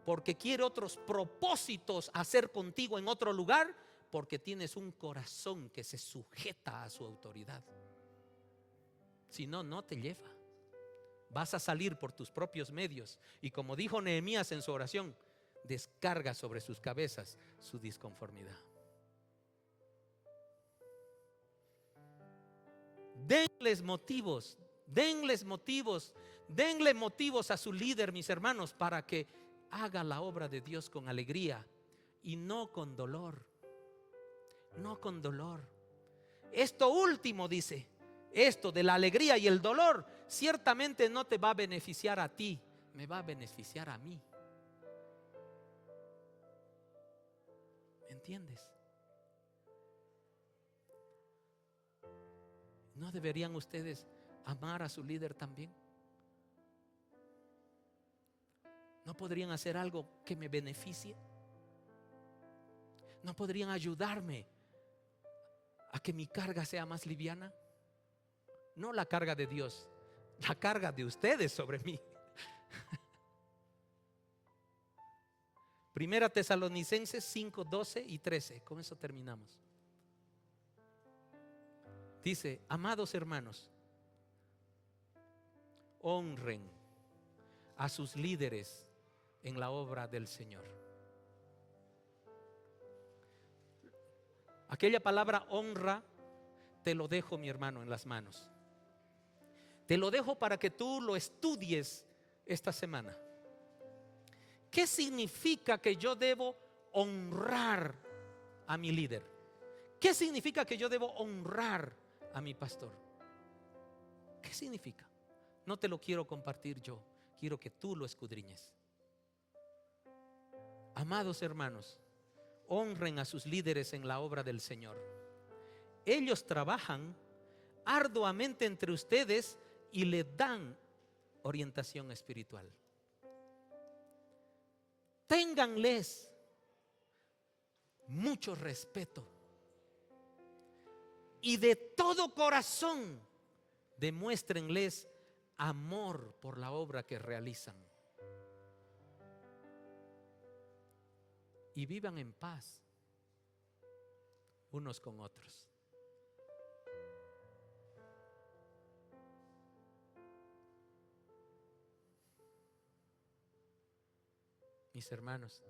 porque quiere otros propósitos hacer contigo en otro lugar, porque tienes un corazón que se sujeta a su autoridad. Si no, no te lleva. Vas a salir por tus propios medios, y como dijo Nehemías en su oración, descarga sobre sus cabezas su disconformidad. Denle motivos a su líder, mis hermanos, para que haga la obra de Dios con alegría y no con dolor. No con dolor. Esto último, dice, esto de la alegría y el dolor, ciertamente no te va a beneficiar a ti, me va a beneficiar a mí. ¿Me entiendes? ¿No deberían ustedes amar a su líder también? ¿No podrían hacer algo que me beneficie? ¿No podrían ayudarme a que mi carga sea más liviana? No la carga de Dios, la carga de ustedes sobre mí. Primera Tesalonicenses 5, 12 y 13. Con eso terminamos. Dice: amados hermanos, honren a sus líderes en la obra del Señor. Aquella palabra honra, te lo dejo, mi hermano, en las manos. Te lo dejo para que tú lo estudies esta semana. ¿Qué significa que yo debo honrar a mi líder? ¿Qué significa que yo debo honrar a mi pastor? ¿Qué significa? No te lo quiero compartir yo, quiero que tú lo escudriñes. Amados hermanos, honren a sus líderes en la obra del Señor. Ellos trabajan arduamente entre ustedes y le dan orientación espiritual. Ténganles mucho respeto y de todo corazón demuéstrenles amor por la obra que realizan. Y vivan en paz unos con otros. Mis hermanos,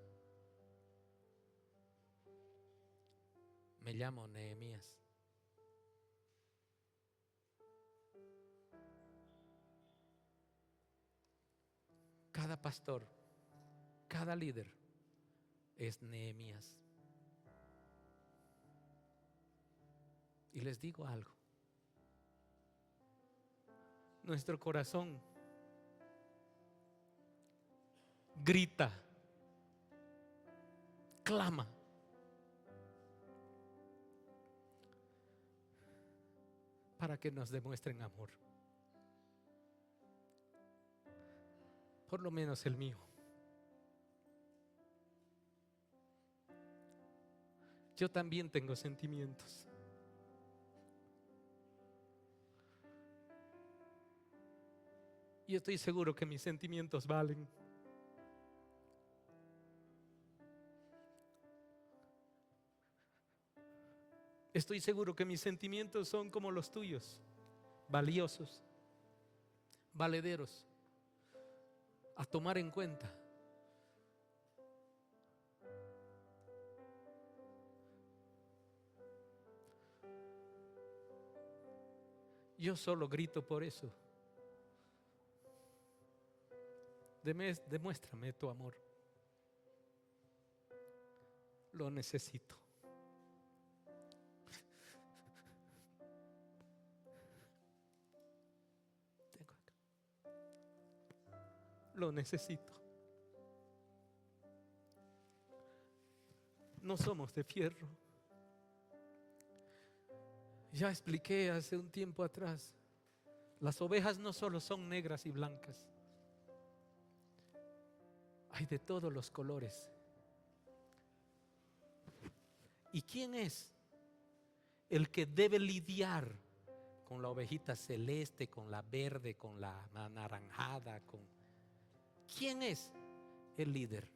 me llamo Nehemías. Cada pastor, cada líder es Nehemías. Y les digo algo. Nuestro corazón grita, clama. Para que nos demuestren amor. Por lo menos el mío. Yo también tengo sentimientos. Y estoy seguro que mis sentimientos valen. Estoy seguro que mis sentimientos son como los tuyos, valiosos, valederos, a tomar en cuenta. Yo solo grito por eso. Demuéstrame tu amor. Lo necesito. Lo necesito. No somos de fierro. Ya expliqué hace un tiempo atrás, las ovejas no solo son negras y blancas, hay de todos los colores. ¿Y quién es el que debe lidiar con la ovejita celeste, con la verde, con la anaranjada? ¿Quién es el líder?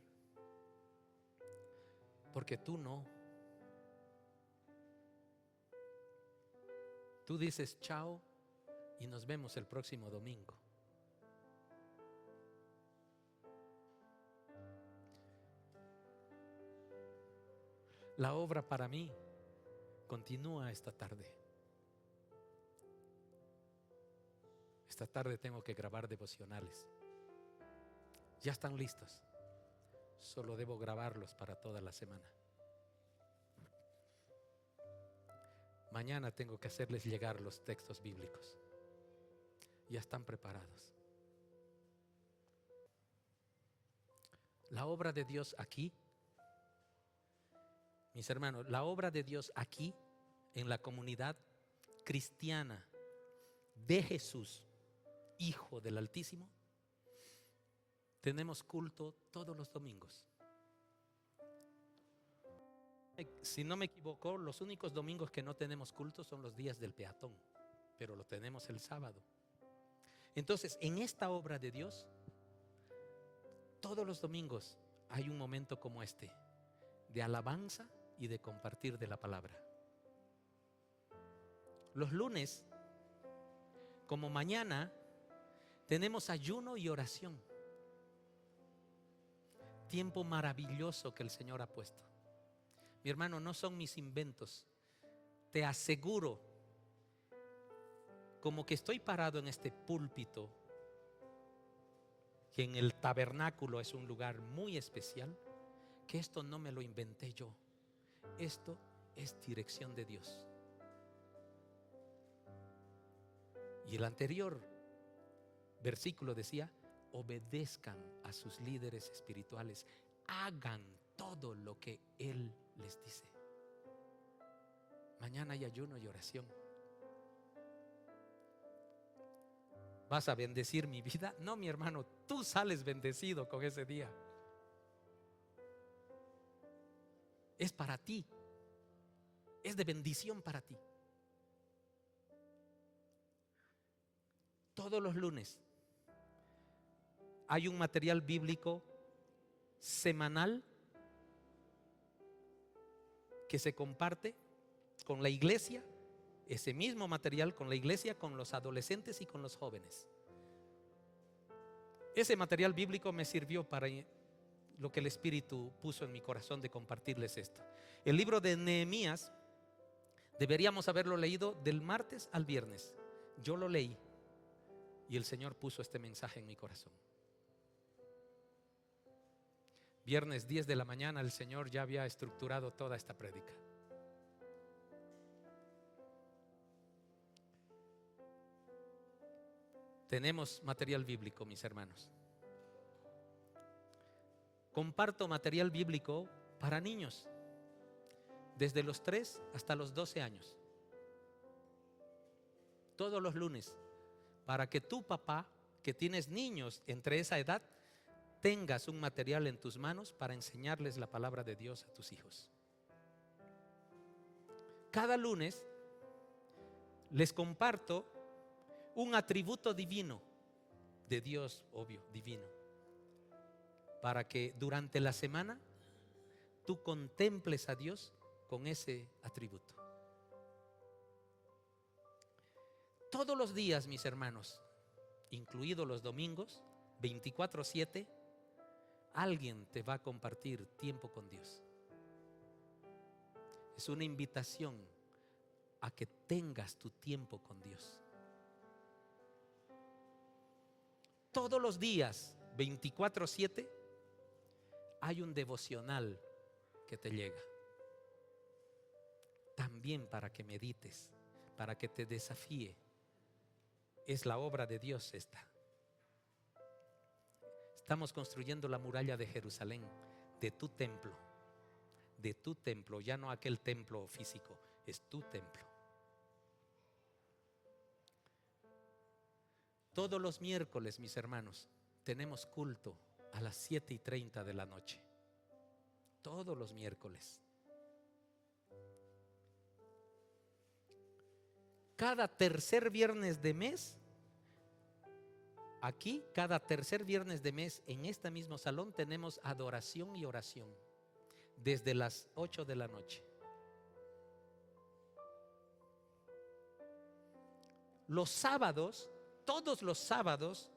Porque tú no. Tú dices chao y nos vemos el próximo domingo. La obra para mí continúa esta tarde. Esta tarde tengo que grabar devocionales. Ya están listos. Solo debo grabarlos para toda la semana. Mañana tengo que hacerles llegar los textos bíblicos. Ya están preparados. La obra de Dios aquí, mis hermanos, la obra de Dios aquí en la comunidad cristiana de Jesús, Hijo del Altísimo, tenemos culto todos los domingos. Si no me equivoco, los únicos domingos que no tenemos culto son los días del peatón, pero lo tenemos el sábado. Entonces, en esta obra de Dios, todos los domingos hay un momento como este, de alabanza y de compartir de la palabra. Los lunes, como mañana, tenemos ayuno y oración. Tiempo maravilloso que el Señor ha puesto. Mi hermano, no son mis inventos, te aseguro, como que estoy parado en este púlpito, que en el tabernáculo es un lugar muy especial, que esto no me lo inventé yo. Esto es dirección de Dios. Y el anterior versículo decía: obedezcan a sus líderes espirituales, hagan todo lo que Él les dice. Mañana hay ayuno y oración. ¿Vas a bendecir mi vida? No, mi hermano, tú sales bendecido con ese día. Es para ti, es de bendición para ti. Todos los lunes hay un material bíblico semanal que se comparte con la iglesia, ese mismo material con la iglesia, con los adolescentes y con los jóvenes. Ese material bíblico me sirvió para lo que el Espíritu puso en mi corazón de compartirles esto. El libro de Nehemías deberíamos haberlo leído del martes al viernes. Yo lo leí y el Señor puso este mensaje en mi corazón. Viernes 10 de la mañana el Señor ya había estructurado toda esta prédica. Tenemos material bíblico, mis hermanos. Comparto material bíblico para niños, desde los 3 hasta los 12 años. Todos los lunes, para que tu papá, que tienes niños entre esa edad, tengas un material en tus manos para enseñarles la palabra de Dios a tus hijos. Cada lunes les comparto un atributo divino de Dios, obvio, divino, para que durante la semana tú contemples a Dios con ese atributo. Todos los días, mis hermanos, incluidos los domingos, 24/7, alguien te va a compartir tiempo con Dios. Es una invitación a que tengas tu tiempo con Dios. Todos los días, 24/7, hay un devocional que te llega. También para que medites, para que te desafíe. Es la obra de Dios esta. Estamos construyendo la muralla de Jerusalén, de tu templo. De tu templo, ya no aquel templo físico, es tu templo. Todos los miércoles, mis hermanos, tenemos culto a las 7:30 de la noche. Todos los miércoles. Cada tercer viernes de mes, aquí, cada tercer viernes de mes, en este mismo salón, tenemos adoración y oración, desde las 8 de la noche. Los sábados, todos los sábados,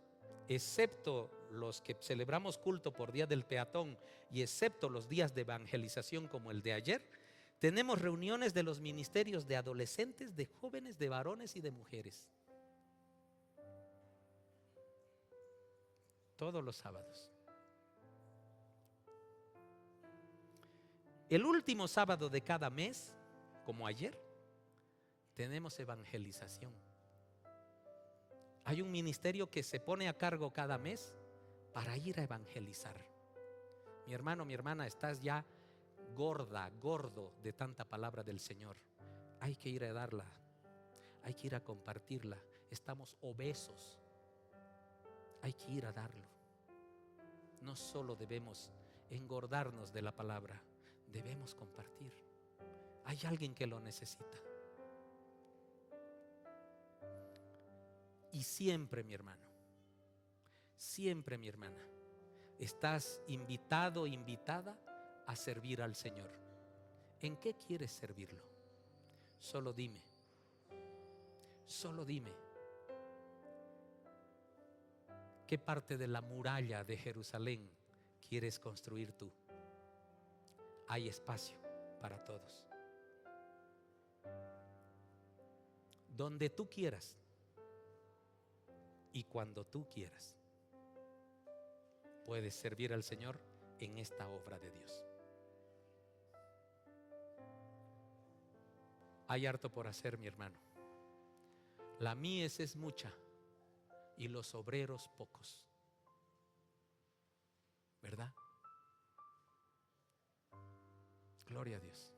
excepto los que celebramos culto por día del peatón y excepto los días de evangelización como el de ayer, tenemos reuniones de los ministerios de adolescentes, de jóvenes, de varones y de mujeres. Todos los sábados. El último sábado de cada mes, como ayer, tenemos evangelización. Hay un ministerio que se pone a cargo cada mes para ir a evangelizar. Mi hermano, mi hermana, estás ya gordo de tanta palabra del Señor. Hay que ir a darla, hay que ir a compartirla. Estamos obesos, hay que ir a darlo. No solo debemos engordarnos de la palabra, debemos compartir. Hay alguien que lo necesita. Y siempre, mi hermano, siempre, mi hermana, estás invitado, invitada a servir al Señor. ¿En qué quieres servirlo? Solo dime. Solo dime. ¿Qué parte de la muralla de Jerusalén quieres construir tú? Hay espacio para todos. donde tú quieras y cuando tú quieras. Puedes servir al Señor en esta obra de Dios. Hay harto por hacer, mi hermano. La mies es mucha y los obreros pocos, ¿verdad? Gloria a Dios.